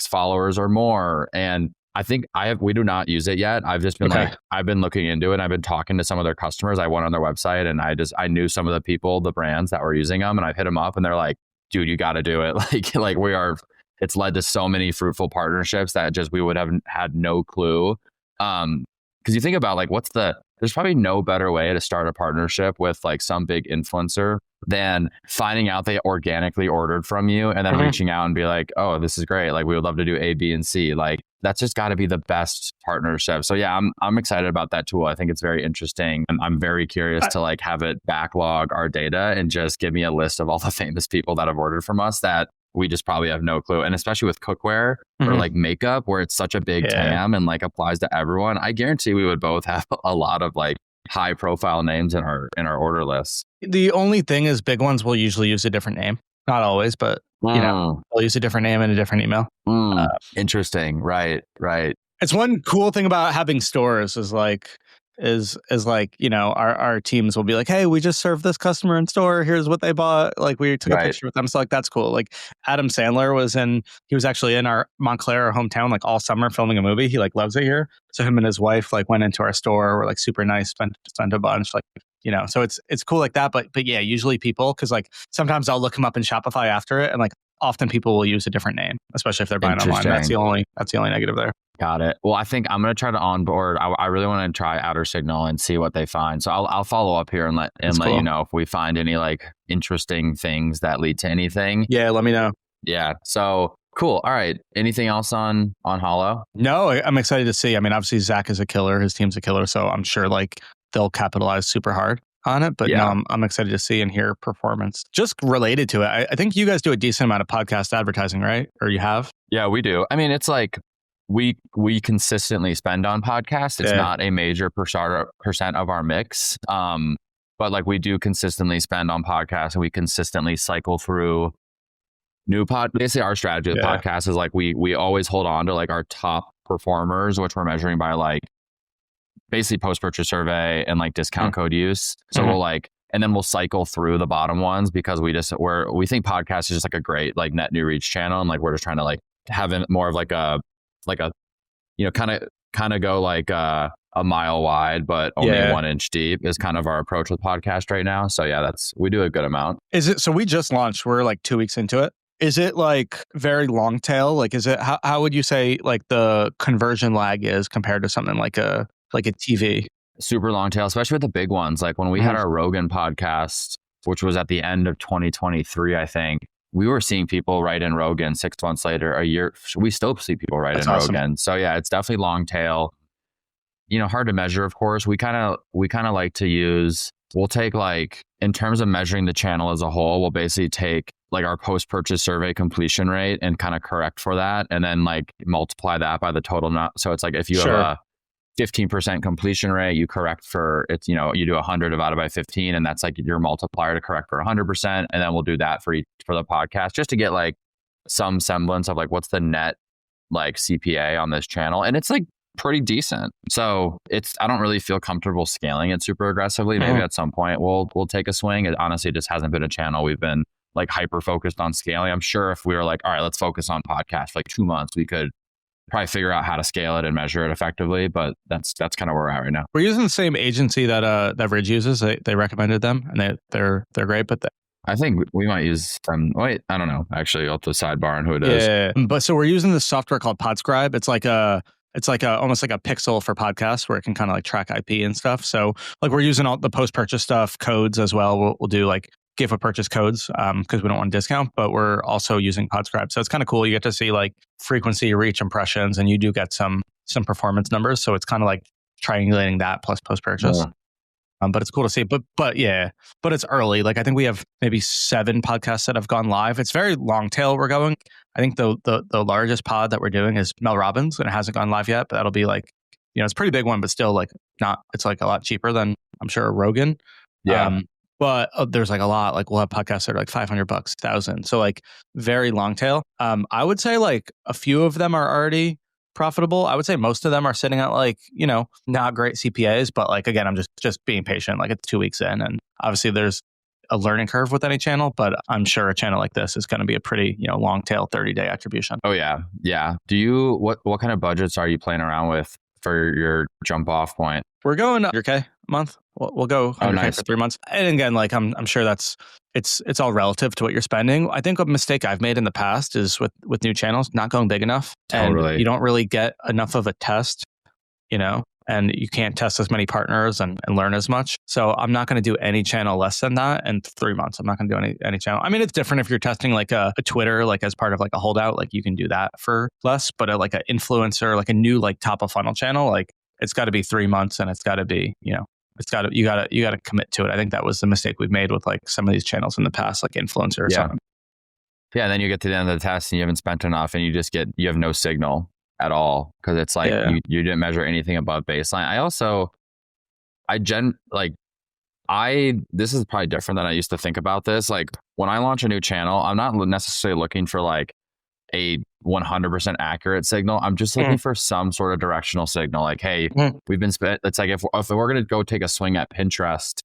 S1: followers or more. And I think we do not use it yet. I've just been I've been looking into it, and I've been talking to some of their customers. I went on their website, and I knew some of the people, the brands that were using them, and I've hit them up, and they're like, dude, you got to do it. Like it's led to so many fruitful partnerships that just we would have had no clue. Because you think about like there's probably no better way to start a partnership with like some big influencer than finding out they organically ordered from you and then reaching out and be like, oh, this is great. Like we would love to do A, B, and C. Like that's just got to be the best partnership. So yeah, I'm excited about that tool. I think it's very interesting. I'm very curious to like have it backlog our data and just give me a list of all the famous people that have ordered from us that we just probably have no clue. And especially with cookware or like makeup, where it's such a big TAM and like applies to everyone, I guarantee we would both have a lot of like high profile names in our order lists.
S2: The only thing is big ones will usually use a different name. Not always, but you know, they'll use a different name and a different email.
S1: Interesting. Right.
S2: It's one cool thing about having stores is like, you know, our teams will be like, hey, we just served this customer in store. Here's what they bought. Like we took a picture with them. So like, that's cool. Like Adam Sandler he was actually in our Montclair, our hometown, like all summer filming a movie. He like loves it here. So him and his wife like went into our store, were like super nice, spent a bunch, like, you know, so it's cool like that. But yeah, usually people, cause like sometimes I'll look them up in Shopify after it. And like often people will use a different name, especially if they're buying online. That's the only negative there.
S1: Got it. Well, I think I'm going to try to onboard. I really want to try Outer Signal and see what they find. So I'll follow up here and let you know if we find any like interesting things that lead to anything.
S2: Yeah, let me know.
S1: Yeah. So cool. All right. Anything else on Hollow?
S2: No, I'm excited to see. I mean, obviously Zach is a killer. His team's a killer. So I'm sure like they'll capitalize super hard on it. But no, I'm excited to see and hear performance. Just related to it, I think you guys do a decent amount of podcast advertising, right? Or you have?
S1: Yeah, we do. I mean, it's like we consistently spend on podcasts. It's not a major percent of our mix. But like we do consistently spend on podcasts, and we consistently cycle through new basically our strategy with podcasts is like we always hold on to like our top performers, which we're measuring by like basically post-purchase survey and like discount code use. So we'll like, and then we'll cycle through the bottom ones because we think podcast is just like a great like net new reach channel. And like, we're just trying to like have more of like a, you know, kind of go like a mile wide, but only 1 inch deep is kind of our approach with podcast right now. So yeah, we do a good amount.
S2: So we just launched, we're like 2 weeks into it. Is it like very long tail? Like, how would you say like the conversion lag is compared to something like a TV?
S1: Super long tail, especially with the big ones. Like when we had our Rogan podcast, which was at the end of 2023, I think, we were seeing people write in Rogan 6 months later, a year. We still see people write in Rogan. So yeah, it's definitely long tail. You know, hard to measure, of course. We kind of like to use, we'll take like, in terms of measuring the channel as a whole, we'll basically take like our post-purchase survey completion rate and kind of correct for that. And then like multiply that by the total. So it's like if you have a 15% completion rate, you correct for it's, you know, you do 100 divided by 15, and that's like your multiplier to correct for 100%. And then we'll do that for the podcast just to get like some semblance of like what's the net like CPA on this channel. And it's like pretty decent. So I don't really feel comfortable scaling it super aggressively. Maybe at some point we'll take a swing. It honestly just hasn't been a channel we've been like hyper focused on scaling. I'm sure if we were like, all right, let's focus on podcast for like 2 months, we could probably figure out how to scale it and measure it effectively, but that's kind of where we're at right now.
S2: We're using the same agency that Ridge uses. They recommended them, and they're great. But
S1: I think we might use them. Wait, I don't know. Actually, I'll have to sidebar on who it is.
S2: Yeah, but so we're using this software called Podscribe. It's like almost like a pixel for podcasts where it can kind of like track IP and stuff. So like we're using all the post purchase stuff, codes as well. We'll do like give a purchase codes because we don't want to discount, but we're also using Podscribe. So it's kind of cool. You get to see like frequency, reach, impressions, and you do get some performance numbers. So it's kind of like triangulating that plus post-purchase. Yeah. But it's cool to see. But it's early. Like I think we have maybe 7 podcasts that have gone live. It's very long tail we're going. I think the largest pod that we're doing is Mel Robbins, and it hasn't gone live yet, but that'll be like it's a pretty big one, but still like not, it's like a lot cheaper than I'm sure Rogan.
S1: Yeah.
S2: But there's like a lot, like we'll have podcasts that are like $500, $1,000. So like very long tail. I would say like a few of them are already profitable. I would say most of them are sitting at like, not great CPAs, but like, again, I'm just being patient. Like it's 2 weeks in, and obviously there's a learning curve with any channel, but I'm sure a channel like this is going to be a pretty, long tail 30-day attribution.
S1: Oh yeah. Yeah. What kind of budgets are you playing around with for your jump off point?
S2: We're going 100K a month. We'll go 100K for 3 months. And again, like I'm sure it's all relative to what you're spending. I think a mistake I've made in the past is with new channels, not going big enough.
S1: Totally.
S2: And you don't really get enough of a test, and you can't test as many partners and learn as much. So I'm not going to do any channel less than that in 3 months. I'm not going to do any channel. I mean, it's different if you're testing like a Twitter, like as part of like a holdout, like you can do that for less, but like an influencer, like a new like top of funnel channel, like it's got to be 3 months, and it's got to be, you got to commit to it. I think that was the mistake we've made with like some of these channels in the past, like influencer or something.
S1: Yeah. And then you get to the end of the test and you haven't spent enough, and you have no signal at all, because it's like you didn't measure anything above baseline. This is probably different than I used to think about this. Like when I launch a new channel, I'm not necessarily looking for like a 100% accurate signal. I'm just looking for some sort of directional signal. Like, hey, we've been spent. It's like if we're going to go take a swing at Pinterest,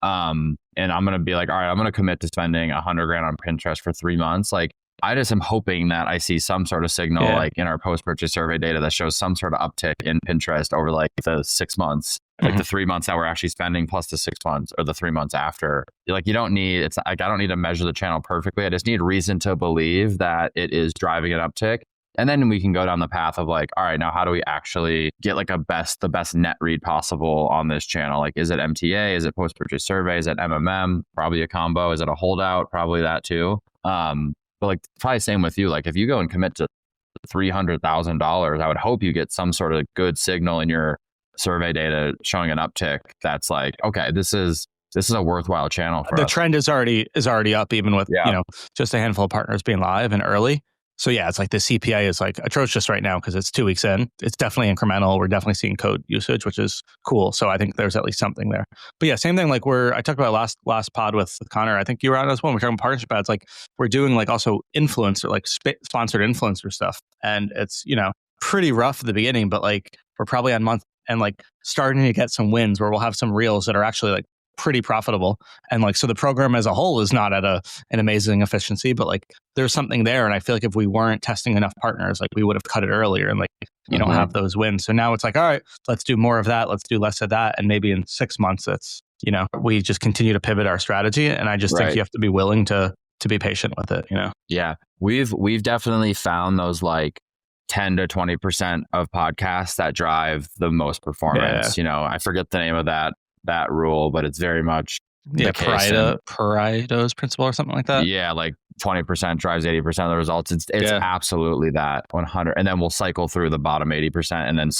S1: and I'm going to be like, all right, I'm going to commit to spending $100,000 on Pinterest for 3 months. Like, I just am hoping that I see some sort of signal, like in our post-purchase survey data, that shows some sort of uptick in Pinterest over like the 6 months, like the 3 months that we're actually spending plus the 6 months or the 3 months after. Like, it's like, I don't need to measure the channel perfectly. I just need reason to believe that it is driving an uptick. And then we can go down the path of like, all right, now how do we actually get like the best net read possible on this channel? Like, is it MTA? Is it post-purchase survey? Is it MMM? Probably a combo. Is it a holdout? Probably that too. But like probably same with you. Like if you go and commit to $300,000, I would hope you get some sort of good signal in your survey data showing an uptick. That's like, okay, this is a worthwhile channel for us.
S2: The trend is already up, even with just a handful of partners being live and early. So yeah, it's like the CPA is like atrocious right now because it's 2 weeks in. It's definitely incremental. We're definitely seeing code usage, which is cool. So I think there's at least something there. But yeah, same thing. Like I talked about last pod with Connor. I think you were on as well. We're talking partnership ads. Like we're doing like also influencer, like sponsored influencer stuff, and it's pretty rough at the beginning, but like we're probably on month and like starting to get some wins where we'll have some reels that are actually like pretty profitable. And like, so the program as a whole is not at an amazing efficiency, but like there's something there. And I feel like if we weren't testing enough partners, like we would have cut it earlier and like, you don't have those wins. So now it's like, all right, let's do more of that. Let's do less of that. And maybe in 6 months, it's, we just continue to pivot our strategy. And I just think you have to be willing to be patient with it,
S1: Yeah. We've definitely found those like 10 to 20% of podcasts that drive the most performance. I forget the name of that rule, but it's very much
S2: Pareto's principle or something like that.
S1: Yeah, like 20% drives 80% of the results. It's absolutely that 100, and then we'll cycle through the bottom 80% and then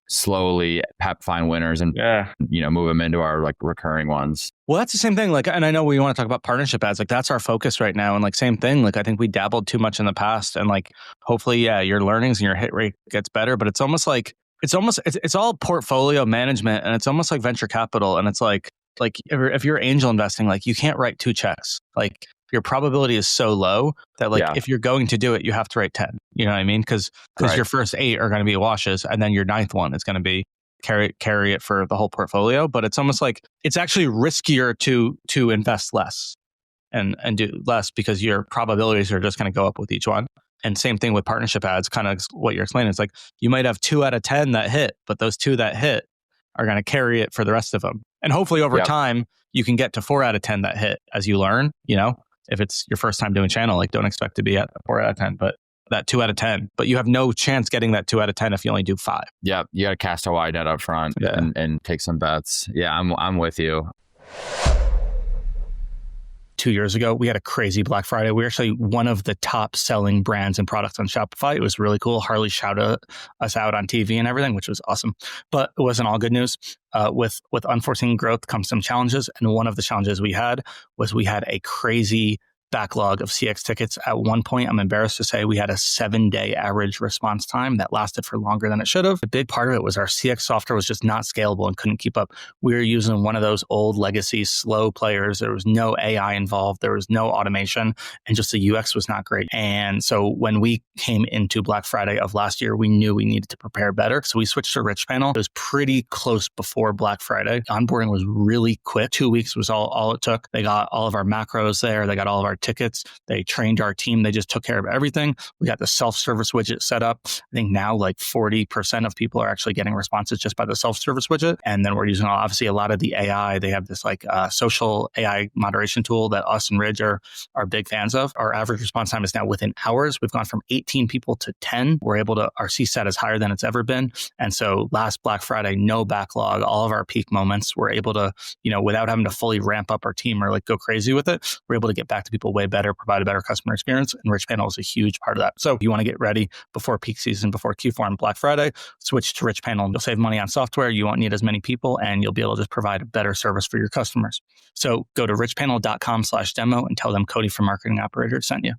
S1: slowly find winners and move them into our like recurring ones.
S2: Well, that's the same thing. Like, and I know we want to talk about partnership ads. Like, that's our focus right now. And like, same thing. Like, I think we dabbled too much in the past, and like, hopefully, your learnings and your hit rate gets better. But it's almost like it's all portfolio management, and it's almost like venture capital. And it's like if you're angel investing, like you can't write 2 checks. Like your probability is so low that like if you're going to do it, you have to write 10. You know what I mean? Because your first 8 are going to be washes, and then your 9th one is going to be carry it for the whole portfolio. But it's almost like it's actually riskier to invest less and do less because your probabilities are just going to go up with each one. And same thing with partnership ads, kind of what you're explaining. It's like you might have 2 out of 10 that hit, but those 2 that hit are going to carry it for the rest of them. And hopefully over time, you can get to 4 out of 10 that hit as you learn. If it's your first time doing channel, like don't expect to be at 4 out of 10, but that 2 out of 10. But you have no chance getting that 2 out of 10 if you only do 5.
S1: Yeah, you got to cast a wide net up front and take some bets. Yeah, I'm with you.
S2: 2 years ago, we had a crazy Black Friday. We were actually one of the top selling brands and products on Shopify. It was really cool. Harley shouted us out on TV and everything, which was awesome. But it wasn't all good news. With unforeseen growth comes some challenges. And one of the challenges we had was we had a crazy backlog of CX tickets. At one point, I'm embarrassed to say we had a 7-day average response time that lasted for longer than it should have. A big part of it was our CX software was just not scalable and couldn't keep up. We were using one of those old legacy slow players. There was no AI involved. There was no automation, and just the UX was not great. And so when we came into Black Friday of last year, we knew we needed to prepare better. So we switched to Rich Panel. It was pretty close before Black Friday. Onboarding was really quick. 2 weeks was all it took. They got all of our macros there. They got all of our tickets. They trained our team. They just took care of everything. We got the self-service widget set up. I think now like 40% of people are actually getting responses just by the self-service widget. And then we're using obviously a lot of the AI. They have this like social AI moderation tool that us and Ridge are big fans of. Our average response time is now within hours. We've gone from 18 people to 10. We're able to, our CSAT is higher than it's ever been. And so last Black Friday, no backlog, all of our peak moments, we're able to, without having to fully ramp up our team or like go crazy with it, we're able to get back to people way better, provide a better customer experience. And Rich Panel is a huge part of that. So if you want to get ready before peak season, before Q4 and Black Friday, switch to Rich Panel. You'll save money on software. You won't need as many people, and you'll be able to just provide a better service for your customers. So go to richpanel.com/demo and tell them Cody from Marketing Operators sent you.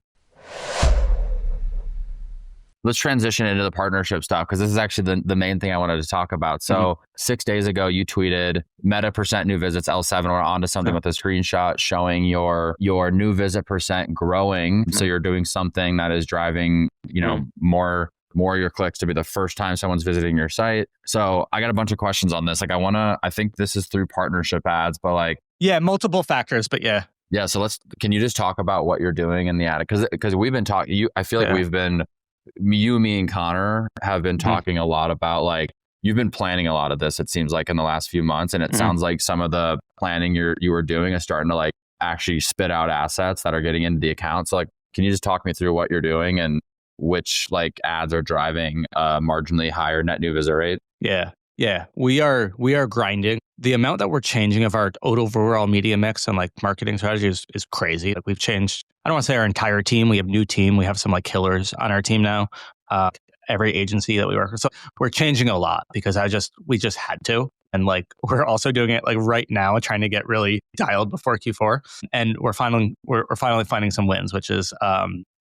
S1: Let's transition into the partnership stuff, because this is actually the main thing I wanted to talk about. So 6 days ago, you tweeted Meta % new visits L7. We're onto something with a screenshot showing your new visit % growing. So you're doing something that is driving, more of your clicks to be the first time someone's visiting your site. So I got a bunch of questions on this. Like I think this is through partnership ads, but like...
S2: Yeah, multiple factors, but yeah.
S1: Yeah, so can you just talk about what you're doing in the ad? Because we've been talking, I feel like we've been... me and Connor have been talking a lot about, like, you've been planning a lot of this, it seems like, in the last few months. And it sounds like some of the planning you were doing is starting to like actually spit out assets that are getting into the account. So like, can you just talk me through what you're doing and which like ads are driving marginally higher net new visit rate?
S2: Yeah. We are grinding. The amount that we're changing of our overall media mix and like marketing strategy is crazy. Like we've changed, I don't want to say our entire team. We have new team. We have some like killers on our team now. Every agency that we work with. So we're changing a lot because we just had to. And like, we're also doing it like right now, trying to get really dialed before Q4. And we're finally finding some wins, which is,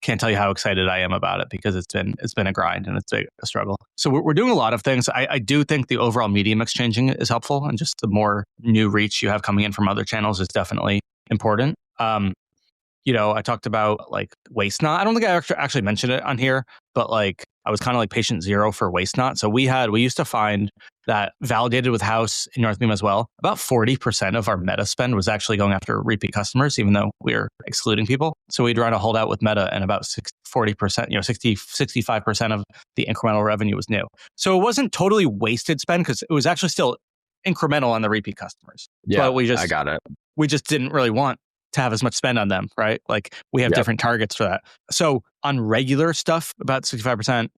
S2: can't tell you how excited I am about it, because it's been a grind and it's a struggle. So we're doing a lot of things. I do think the overall media mix changing is helpful, and just the more new reach you have coming in from other channels is definitely important. I talked about like Waste Not. I don't think I actually mentioned it on here, but like I was kind of like patient zero for Waste Not. So we used to find that validated with House in North Beam as well, about 40% of our Meta spend was actually going after repeat customers, even though we were excluding people. So we'd run a holdout with Meta, and about 40%, 65% of the incremental revenue was new. So it wasn't totally wasted spend, because it was actually still incremental on the repeat customers.
S1: Yeah,
S2: but
S1: I got it.
S2: We just didn't really want to have as much spend on them, right? Like we have different targets for that. So on regular stuff, about 65%.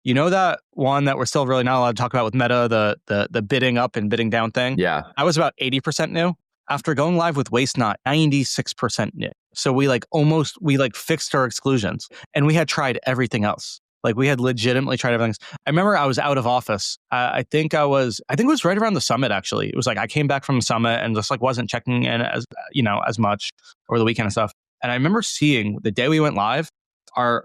S2: That one that we're still really not allowed to talk about with Meta, the bidding up and bidding down thing?
S1: Yeah.
S2: I was about 80% new. After going live with Waste Not, 96% new. So we fixed our exclusions, and we had tried everything else. Like we had legitimately tried everything. I remember I was out of office. I think it was right around the summit, actually. It was like I came back from the summit and just like wasn't checking in as much over the weekend and stuff. And I remember seeing the day we went live, our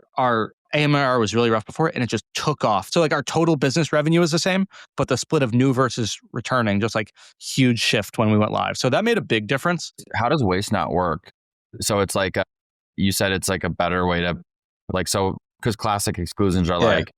S2: AMR was really rough before, and it just took off. So like our total business revenue is the same, but the split of new versus returning, just like huge shift when we went live. So that made a big difference.
S1: How does Waste Not work? So it's like, you said it's like a better way to like, so because classic exclusions are like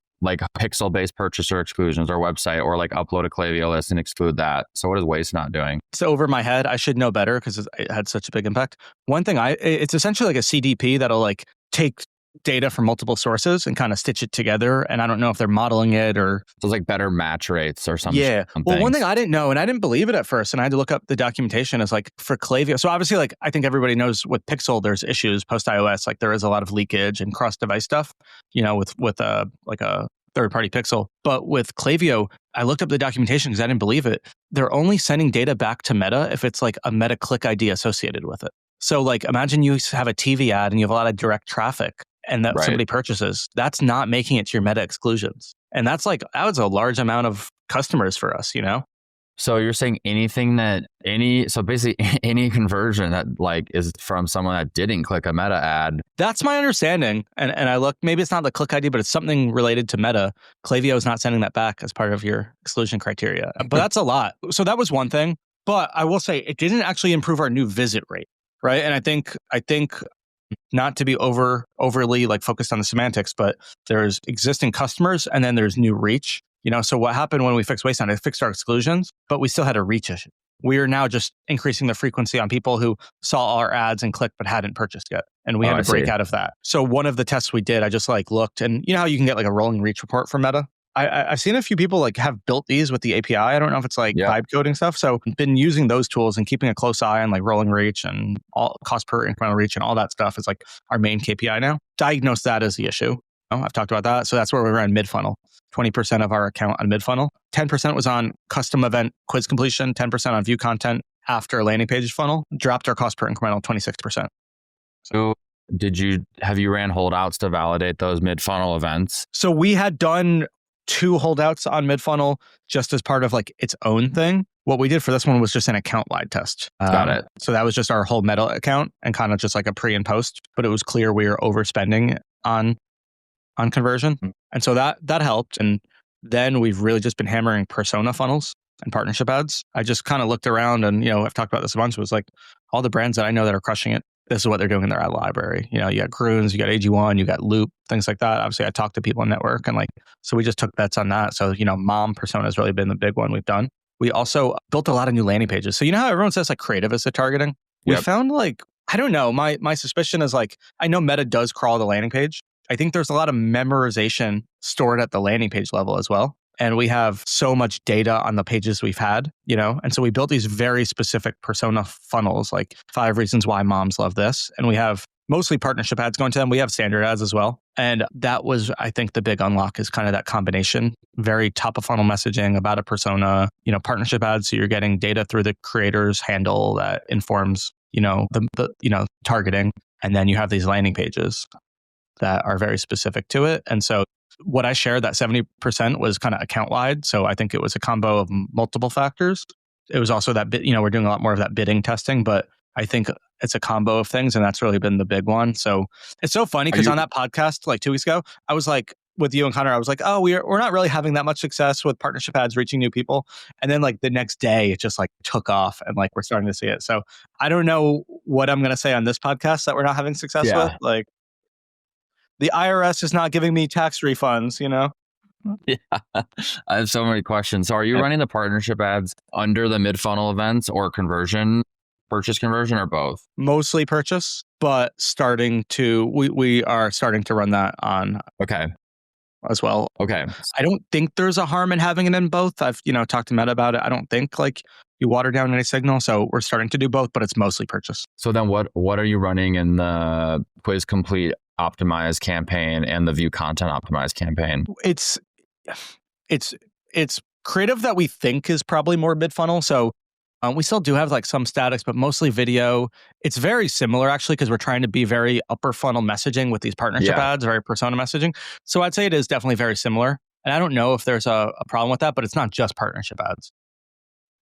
S1: pixel-based purchaser exclusions or website, or like upload a Klaviyo list and exclude that. So what is Waste Not doing?
S2: It's over my head. I should know better because it had such a big impact. One thing, it's essentially like a CDP that'll like take data from multiple sources and kind of stitch it together. And I don't know if they're modeling it or...
S1: So it's like better match rates or something.
S2: Yeah. Well, one thing I didn't know, and I didn't believe it at first, and I had to look up the documentation, is like for Klaviyo. So obviously, like I think everybody knows with Pixel, there's issues post iOS. Like there is a lot of leakage and cross-device stuff, with a third-party Pixel. But with Klaviyo, I looked up the documentation because I didn't believe it. They're only sending data back to Meta if it's like a Meta click ID associated with it. So like imagine you have a TV ad and you have a lot of direct traffic, and that somebody purchases. That's not making it to your Meta exclusions. And that was a large amount of customers for us,
S1: So you're saying so basically any conversion that like is from someone that didn't click a Meta ad.
S2: That's my understanding. And I look, maybe it's not the click ID, but it's something related to Meta. Klaviyo is not sending that back as part of your exclusion criteria. But that's a lot. So that was one thing. But I will say it didn't actually improve our new visit rate, right? And I think not to be overly like focused on the semantics, but there's existing customers and then there's new reach. So what happened when we fixed Wasteland? It fixed our exclusions, but we still had a reach issue. We are now just increasing the frequency on people who saw our ads and clicked but hadn't purchased yet. And we had to break out of that. So one of the tests we did, I just like looked, and you know how you can get like a rolling reach report from Meta? I've seen a few people like have built these with the API. I don't know if it's like vibe coding stuff. So been using those tools and keeping a close eye on like rolling reach and all cost per incremental reach and all that stuff is like our main KPI now. Diagnose that as the issue. I've talked about that. So that's where we ran mid-funnel. 20% of our account on mid-funnel. 10% was on custom event quiz completion. 10% on view content after landing page funnel. Dropped our cost per incremental 26%.
S1: So have you ran holdouts to validate those mid-funnel events?
S2: So we had done 2 holdouts on mid-funnel just as part of like its own thing. What we did for this one was just an account-wide test.
S1: Got it.
S2: So that was just our whole Meta account and kind of just like a pre and post, but it was clear we were overspending on conversion. And so that helped. And then we've really just been hammering persona funnels and partnership ads. I just kind of looked around and, I've talked about this a bunch. It was like all the brands that I know that are crushing it. This is what they're doing in their ad library. You got Groons, you got AG1, you got Loop, things like that. Obviously I talked to people in network and so we just took bets on that. So, mom persona has really been the big one we've done. We also built a lot of new landing pages. So how everyone says like creative is the targeting? We found like, I don't know, my suspicion is like, I know Meta does crawl the landing page. I think there's a lot of memorization stored at the landing page level as well. And we have so much data on the pages we've had, and so we built these very specific persona funnels, like 5 reasons why moms love this. And we have mostly partnership ads going to them. We have standard ads as well. And that was, I think, the big unlock is kind of that combination, very top of funnel messaging about a persona, partnership ads. So you're getting data through the creator's handle that informs, the targeting. And then you have these landing pages that are very specific to it. And so what I shared, that 70% was kind of account wide. So I think it was a combo of multiple factors. It was also that we're doing a lot more of that bidding testing, but I think it's a combo of things. And that's really been the big one. So it's so funny because on that podcast, like 2 weeks ago, I was like, with you and Connor, I was like, oh, we're not really having that much success with partnership ads reaching new people. And then like the next day, it just like took off and like we're starting to see it. So I don't know what I'm going to say on this podcast that we're not having success with. Like, the IRS is not giving me tax refunds,
S1: Yeah. I have so many questions. So are you running the partnership ads under the mid-funnel events or purchase conversion, or both?
S2: Mostly purchase, but we are starting to run that on as well.
S1: Okay.
S2: I don't think there's a harm in having it in both. I've, talked to Meta about it. I don't think like you water down any signal. So we're starting to do both, but it's mostly purchase.
S1: So then what are you running in the Quiz Complete optimized campaign and the view content optimized campaign?
S2: It's creative that we think is probably more mid-funnel. So we still do have like some statics, but mostly video. It's very similar actually because we're trying to be very upper funnel messaging with these partnership ads, very persona messaging. So I'd say it is definitely very similar. And I don't know if there's a problem with that, but it's not just partnership ads.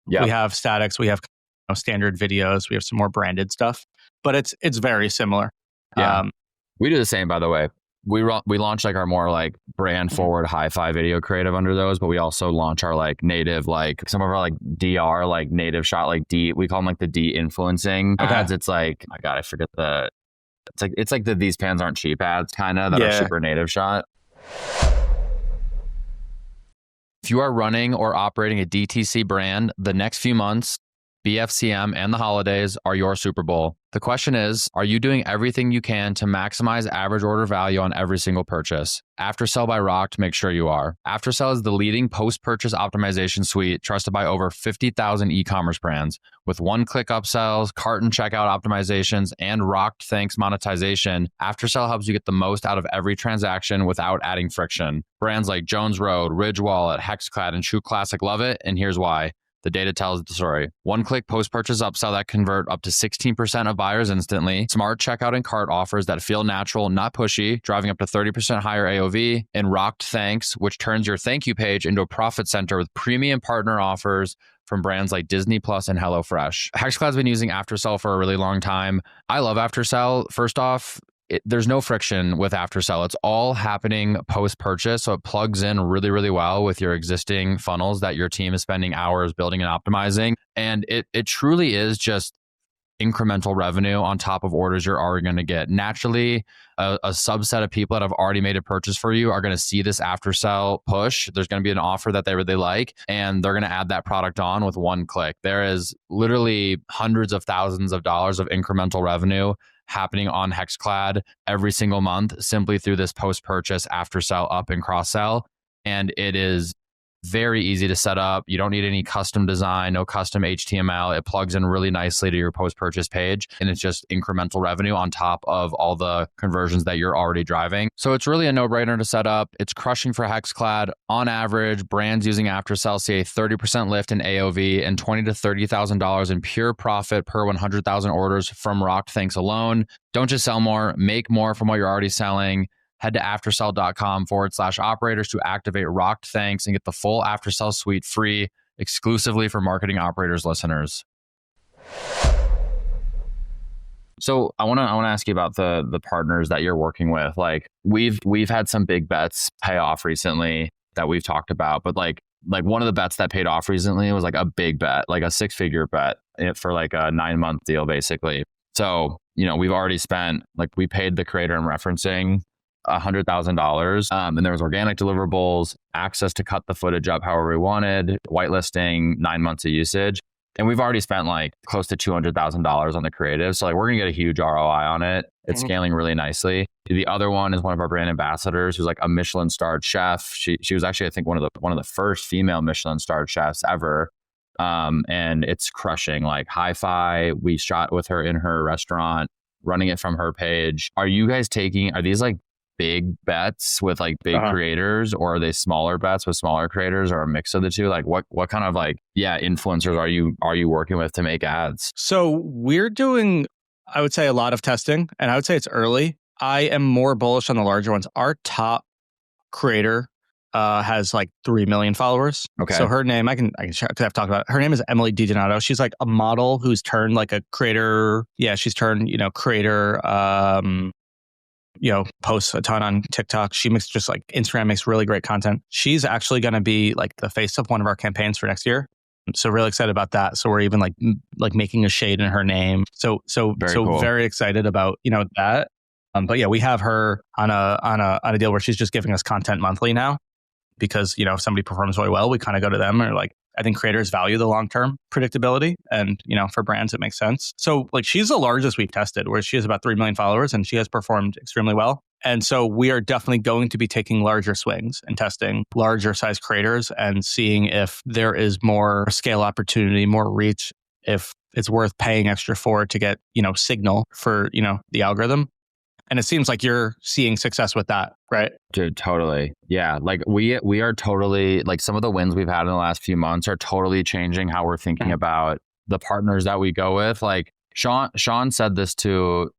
S2: We have statics, we have standard videos, we have some more branded stuff, but it's very similar.
S1: We do the same, by the way. We launch like our more like brand forward hi-fi video creative under those, but we also launch our like native, like some of our like DR, like native shot, like we call them like the de-influencing ads. It's like, my God, I forget it's like the these pans aren't cheap ads kind of that are super native shot. If you are running or operating a DTC brand, the next few months, BFCM and the holidays are your Super Bowl. The question is, are you doing everything you can to maximize average order value on every single purchase? Aftersell by Rocked makes sure you are. Aftersell is the leading post-purchase optimization suite trusted by over 50,000 e-commerce brands. With one-click upsells, cart and checkout optimizations, and Rocked Thanks monetization, Aftersell helps you get the most out of every transaction without adding friction. Brands like Jones Road, Ridge Wallet, HexClad, and Shoe Classic love it, and here's why. The data tells the story. One-click post-purchase upsell that convert up to 16% of buyers instantly. Smart checkout and cart offers that feel natural, not pushy, driving up to 30% higher AOV. And Rocked Thanks, which turns your thank you page into a profit center with premium partner offers, from brands like Disney Plus and HelloFresh. HexClad's been using AfterSell for a really long time. I love AfterSell. First off, there's no friction with AfterSell. It's all happening post-purchase. So it plugs in really, really well with your existing funnels that your team is spending hours building and optimizing. And it truly is just incremental revenue on top of orders you're already going to get. Naturally, a subset of people that have already made a purchase for you are going to see this AfterSell push. There's going to be an offer that they really like, and they're going to add that product on with one click. There is literally hundreds of thousands of dollars of incremental revenue happening on HexClad every single month simply through this post-purchase AfterSell up and cross-sell. And it is very easy to set up. You don't need any custom design, no custom HTML. It plugs in really nicely to your post-purchase page, and it's just incremental revenue on top of all the conversions that you're already driving. So it's really a no-brainer to set up. It's crushing for HexClad. On average, brands using AfterSell see a 30% lift in AOV and $20,000 to $30,000 in pure profit per 100,000 orders from Rocked Thanks alone. Don't just sell more, make more from what you're already selling. Head to aftersell.com/operators to activate Rocked Thanks and get the full AfterSell suite free exclusively for Marketing Operators listeners. So I want to ask you about the partners that you're working with. Like we've had some big bets pay off recently that we've talked about, but like one of the bets that paid off recently was like a big bet, like a 6-figure bet for like a 9-month deal basically. So, we've already spent, like we paid the creator and referencing $100,000. And there was organic deliverables, access to cut the footage up however we wanted, whitelisting, 9 months of usage. And we've already spent like close to $200,000 on the creative. So like we're going to get a huge ROI on it. It's scaling really nicely. The other one is one of our brand ambassadors who's like a Michelin starred chef. She was actually, I think, one of the first female Michelin starred chefs ever. And it's crushing. Like Hi-Fi, we shot with her in her restaurant, running it from her page. Are these like big bets with like big creators, or are they smaller bets with smaller creators, or a mix of the two? Like what kind of like influencers are you working with to make ads?
S2: So we're doing, I would say, a lot of testing, and I would say it's early. I am more bullish on the larger ones. Our top creator has like 3 million followers. Okay. So her name, I can share because I've talked about it. Her name is Emily DiDonato. She's like a model who's turned like a creator. Yeah, she's turned, creator, posts a ton on TikTok. She makes just like Instagram, makes really great content. She's actually going to be like the face of one of our campaigns for next year. So really excited about that. So we're even like making a shade in her name. So cool. Very excited about, that. But yeah, we have her on a deal where she's just giving us content monthly now, because, if somebody performs really well, we kind of go to them, or like, I think creators value the long-term predictability, and, for brands, it makes sense. So like she's the largest we've tested, where she has about 3 million followers, and she has performed extremely well. And so we are definitely going to be taking larger swings and testing larger size creators and seeing if there is more scale opportunity, more reach, if it's worth paying extra for to get, signal for, the algorithm. And it seems like you're seeing success with that, right?
S1: Dude, totally. Yeah. Like we are totally, like some of the wins we've had in the last few months are totally changing how we're thinking about the partners that we go with. Like Sean said this to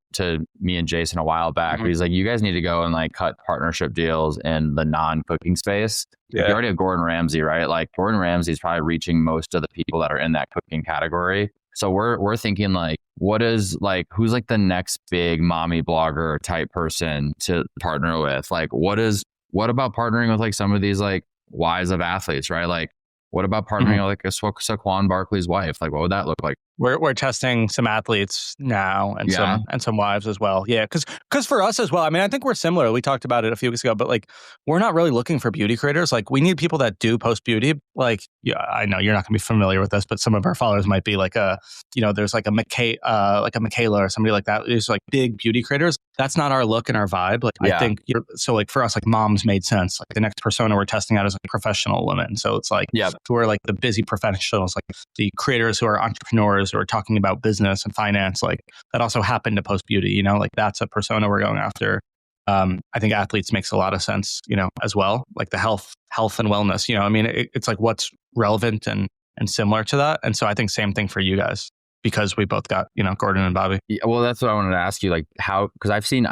S1: me and Jason a while back. He's like, you guys need to go and like cut partnership deals in the non-cooking space. Yeah. You already have Gordon Ramsay, right? Like Gordon Ramsay is probably reaching most of the people that are in that cooking category. So we're thinking like, who's like the next big mommy blogger type person to partner with? Like, what about partnering with like some of these like wives of athletes, right? Like, what about partnering with like a Saquon Barkley's wife? Like, what would that look like?
S2: We're testing some athletes now and some wives as well. Yeah, because for us as well, I mean, I think we're similar. We talked about it a few weeks ago, but like we're not really looking for beauty creators. Like we need people that do post beauty. Like, yeah, I know you're not going to be familiar with this, but some of our followers might be like there's like a Michaela or somebody like that. There's like big beauty creators. That's not our look and our vibe. Like I think so. Like for us, like moms made sense. Like the next persona we're testing out is like professional women. So it's like who are like the busy professionals, like the creators who are entrepreneurs who are talking about business and finance, like that also happen to post beauty, like that's a persona we're going after. I think athletes makes a lot of sense, as well, like the health and wellness, I mean, it's like what's relevant and similar to that. And so I think same thing for you guys, because we both got, Gordon and Bobby.
S1: Yeah, well, that's what I wanted to ask you, like how, because I've seen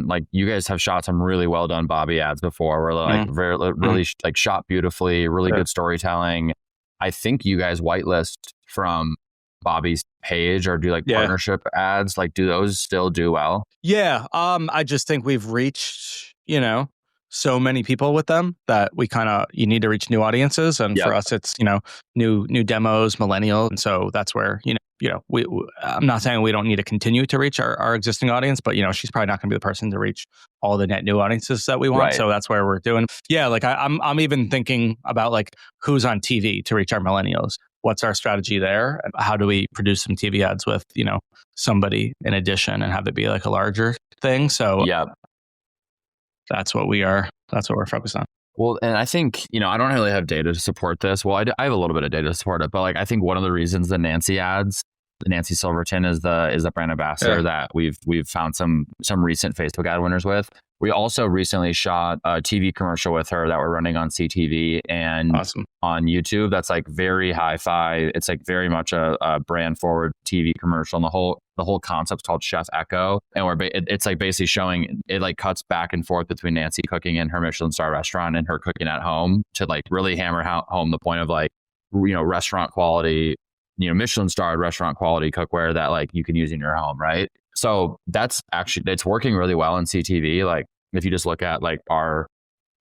S1: like you guys have shot some really well done Bobby ads before, where like really like shot beautifully, really good storytelling. I think you guys whitelist from Bobby's page or do like partnership ads. Like, do those still do well?
S2: Yeah. I just think we've reached, so many people with them that we you need to reach new audiences. And for us, it's, new demos, millennials. And so that's where, I'm not saying we don't need to continue to reach our existing audience, but, she's probably not going to be the person to reach all the net new audiences that we want. Right. So that's where we're doing. Yeah. Like I'm even thinking about like who's on TV to reach our millennials. What's our strategy there? How do we produce some TV ads with, somebody in addition and have it be like a larger thing? So that's what we're focused on.
S1: Well, and I think, I don't really have data to support this. Well, I have a little bit of data to support it, but like, I think one of the reasons the Nancy Silverton is the brand ambassador that we've found some recent Facebook ad winners with. We also recently shot a TV commercial with her that we're running on CTV and on YouTube. That's like very hi-fi. It's like very much a brand forward TV commercial. And the whole concept's called Chef Echo. And it's like basically showing it like cuts back and forth between Nancy cooking in her Michelin star restaurant and her cooking at home to like really hammer home the point of like, restaurant quality, Michelin starred restaurant quality cookware that like you can use in your home. Right. So it's working really well in CTV. Like if you just look at like our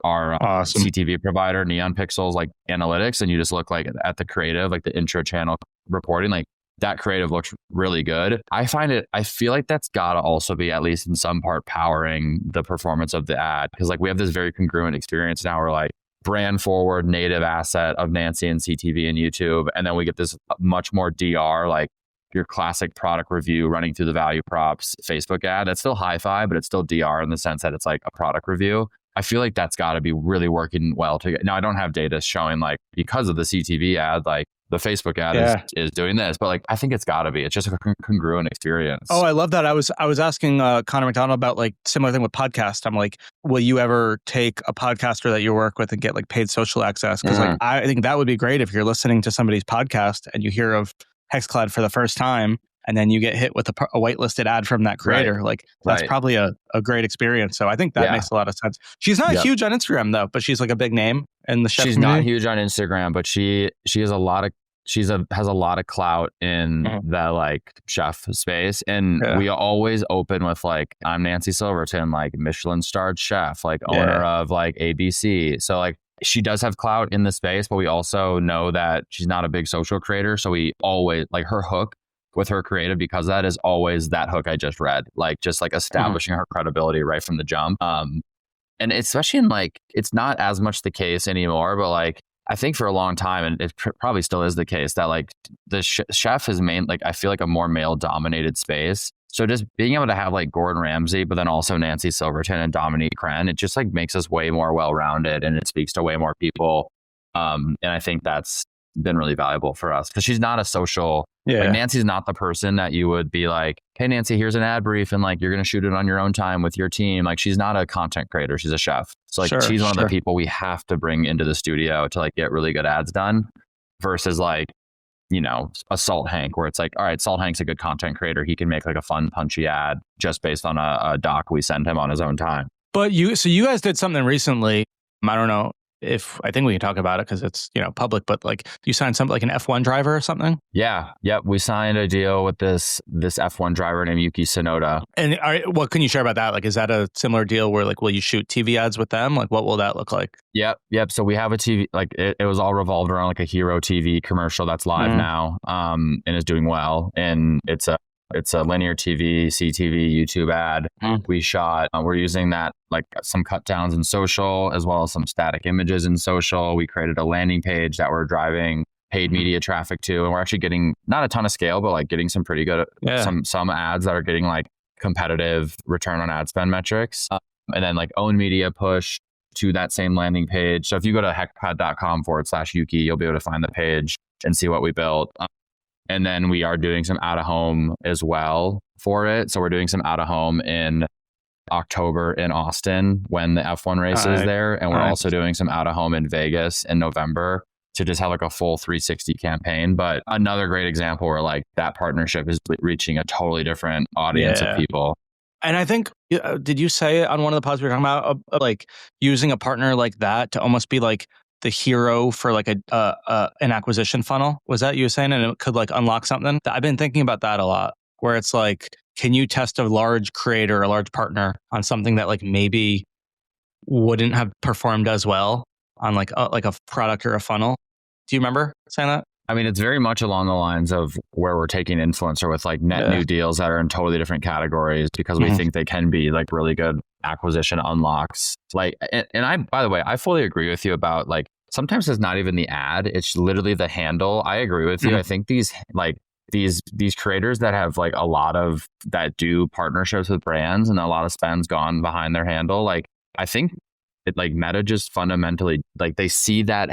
S1: CTV provider, Neon Pixels, like analytics, and you just look like at the creative, like the intro channel reporting, like that creative looks really good. I feel like that's got to also be at least in some part powering the performance of the ad. Cause like we have this very congruent experience now. We're like brand forward native asset of Nancy and CTV and YouTube. And then we get this much more DR, like your classic product review running through the value props Facebook ad. That's still hi-fi, but it's still DR in the sense that it's like a product review. I feel like that's got to be really working well together. Now, I don't have data showing like because of the CTV ad, like the Facebook ad is doing this, but like I think it's got to be. It's just a congruent experience.
S2: Oh, I love that. I was asking Connor McDonald about like similar thing with podcast. I'm like, will you ever take a podcaster that you work with and get like paid social access? Because like I think that would be great if you're listening to somebody's podcast and you hear of HexClad for the first time, and then you get hit with a whitelisted ad from that creator. Right. Like that's probably a great experience. So I think that makes a lot of sense. She's not huge on Instagram though, but she's like a big name in the chef
S1: community. Not huge on Instagram, but she has a lot of clout in the like chef space. And we always open with like, I'm Nancy Silverton, like Michelin starred chef, like owner of like ABC. So like she does have clout in the space, but we also know that she's not a big social creator. So we always like her hook with her creative because that is always that hook I just read, like just like establishing her credibility right from the jump. And especially in like, it's not as much the case anymore, but like, I think for a long time, and it probably still is the case that like the chef is I feel like a more male dominated space. So just being able to have like Gordon Ramsay, but then also Nancy Silverton and Dominique Crenn, it just like makes us way more well-rounded and it speaks to way more people. And I think that's been really valuable for us because she's not a social, like Nancy's not the person that you would be like, hey, Nancy, here's an ad brief. And like, you're going to shoot it on your own time with your team. Like she's not a content creator. She's a chef. So like, she's one of the people we have to bring into the studio to like get really good ads done versus like, a Salt Hank where it's like, all right, Salt Hank's a good content creator. He can make like a fun, punchy ad just based on a doc we send him on his own time.
S2: But you guys did something recently. I don't know I think we can talk about it because it's, public, but like you signed something like an F1 driver or something?
S1: Yeah. Yep. We signed a deal with this F1 driver named Yuki Tsunoda.
S2: And what can you share about that? Like, is that a similar deal where like, will you shoot TV ads with them? Like, what will that look like?
S1: Yep. So we have a TV, like it was all revolved around like a Hero TV commercial that's live now, and is doing well. And it's a linear TV, CTV, YouTube ad. We shot, we're using that, like some cut downs in social, as well as some static images in social. We created a landing page that we're driving paid media traffic to. And we're actually getting not a ton of scale, but like getting some pretty good, some ads that are getting like competitive return on ad spend metrics. And then like own media push to that same landing page. So if you go to hexclad.com/Yuki, you'll be able to find the page and see what we built. And then we are doing some out of home as well for it. So we're doing some out of home in October in Austin when the F1 race is there. And we're also doing some out of home in Vegas in November to just have like a full 360 campaign. But another great example where like that partnership is reaching a totally different audience of people.
S2: And I think, did you say on one of the pods we were talking about, like using a partner like that to almost be like the hero for like an acquisition funnel. Was that you were saying? And it could like unlock something. I've been thinking about that a lot, where it's like, can you test a large creator, a large partner on something that like maybe wouldn't have performed as well on like a product or a funnel? Do you remember saying that?
S1: I mean, it's very much along the lines of where we're taking influencer with like net new deals that are in totally different categories because we think they can be like really good acquisition unlocks. Like, and I, by the way, I fully agree with you about like, sometimes it's not even the ad, it's literally the handle. I agree with you. I think these creators that have like a lot of that do partnerships with brands and a lot of spend's gone behind their handle. Like, I think it like Meta just fundamentally like they see that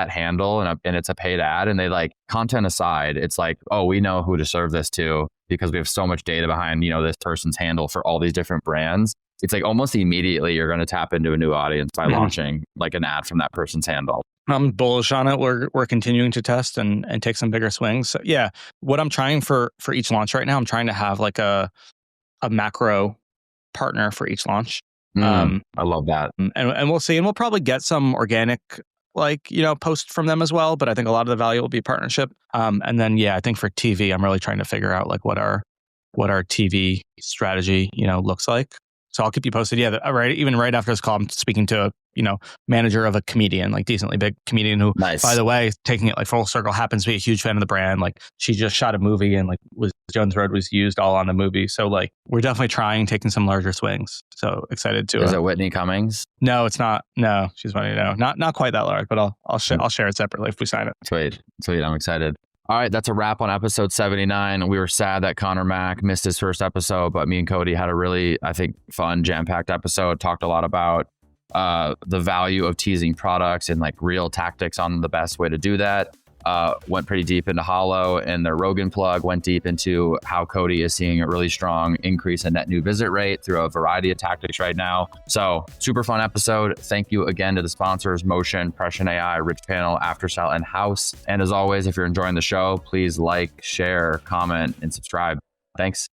S1: handle and it's a paid ad, and they like, content aside, it's like, oh, we know who to serve this to because we have so much data behind, you know, this person's handle for all these different brands. It's like almost immediately you're going to tap into a new audience by launching like an ad from that person's handle.
S2: I'm bullish on it. We're continuing to test and take some bigger swings. So yeah, what I'm trying for each launch right now, I'm trying to have like a macro partner for each launch.
S1: I love that.
S2: And we'll see. And we'll probably get some organic, like, you know, post from them as well. But I think a lot of the value will be partnership. And then, yeah, I think for TV, I'm really trying to figure out like what our TV strategy, you know, looks like. So I'll keep you posted. Yeah, right. Even right after this call, I'm speaking to, you know, manager of a comedian, like decently big comedian who, by the way, taking it like full circle, happens to be a huge fan of the brand. Like she just shot a movie and like Jones Road was used all on the movie. So like we're definitely taking some larger swings. So excited to.
S1: Is it Whitney Cummings?
S2: No, it's not. No, she's funny. No, not quite that large, but I'll share it separately if we sign it.
S1: Sweet. I'm excited. All right, that's a wrap on episode 79. We were sad that Connor Mack missed his first episode, but me and Cody had a really, I think, fun, jam-packed episode. Talked a lot about the value of teasing products and like real tactics on the best way to do that. Went pretty deep into Hollow and their Rogan plug, went deep into how Cody is seeing a really strong increase in net new visit rate through a variety of tactics right now. So super fun episode. Thank you again to the sponsors, Motion, Prescient AI, Rich Panel, Aftersell, and House. And as always, if you're enjoying the show, please like, share, comment, and subscribe. Thanks.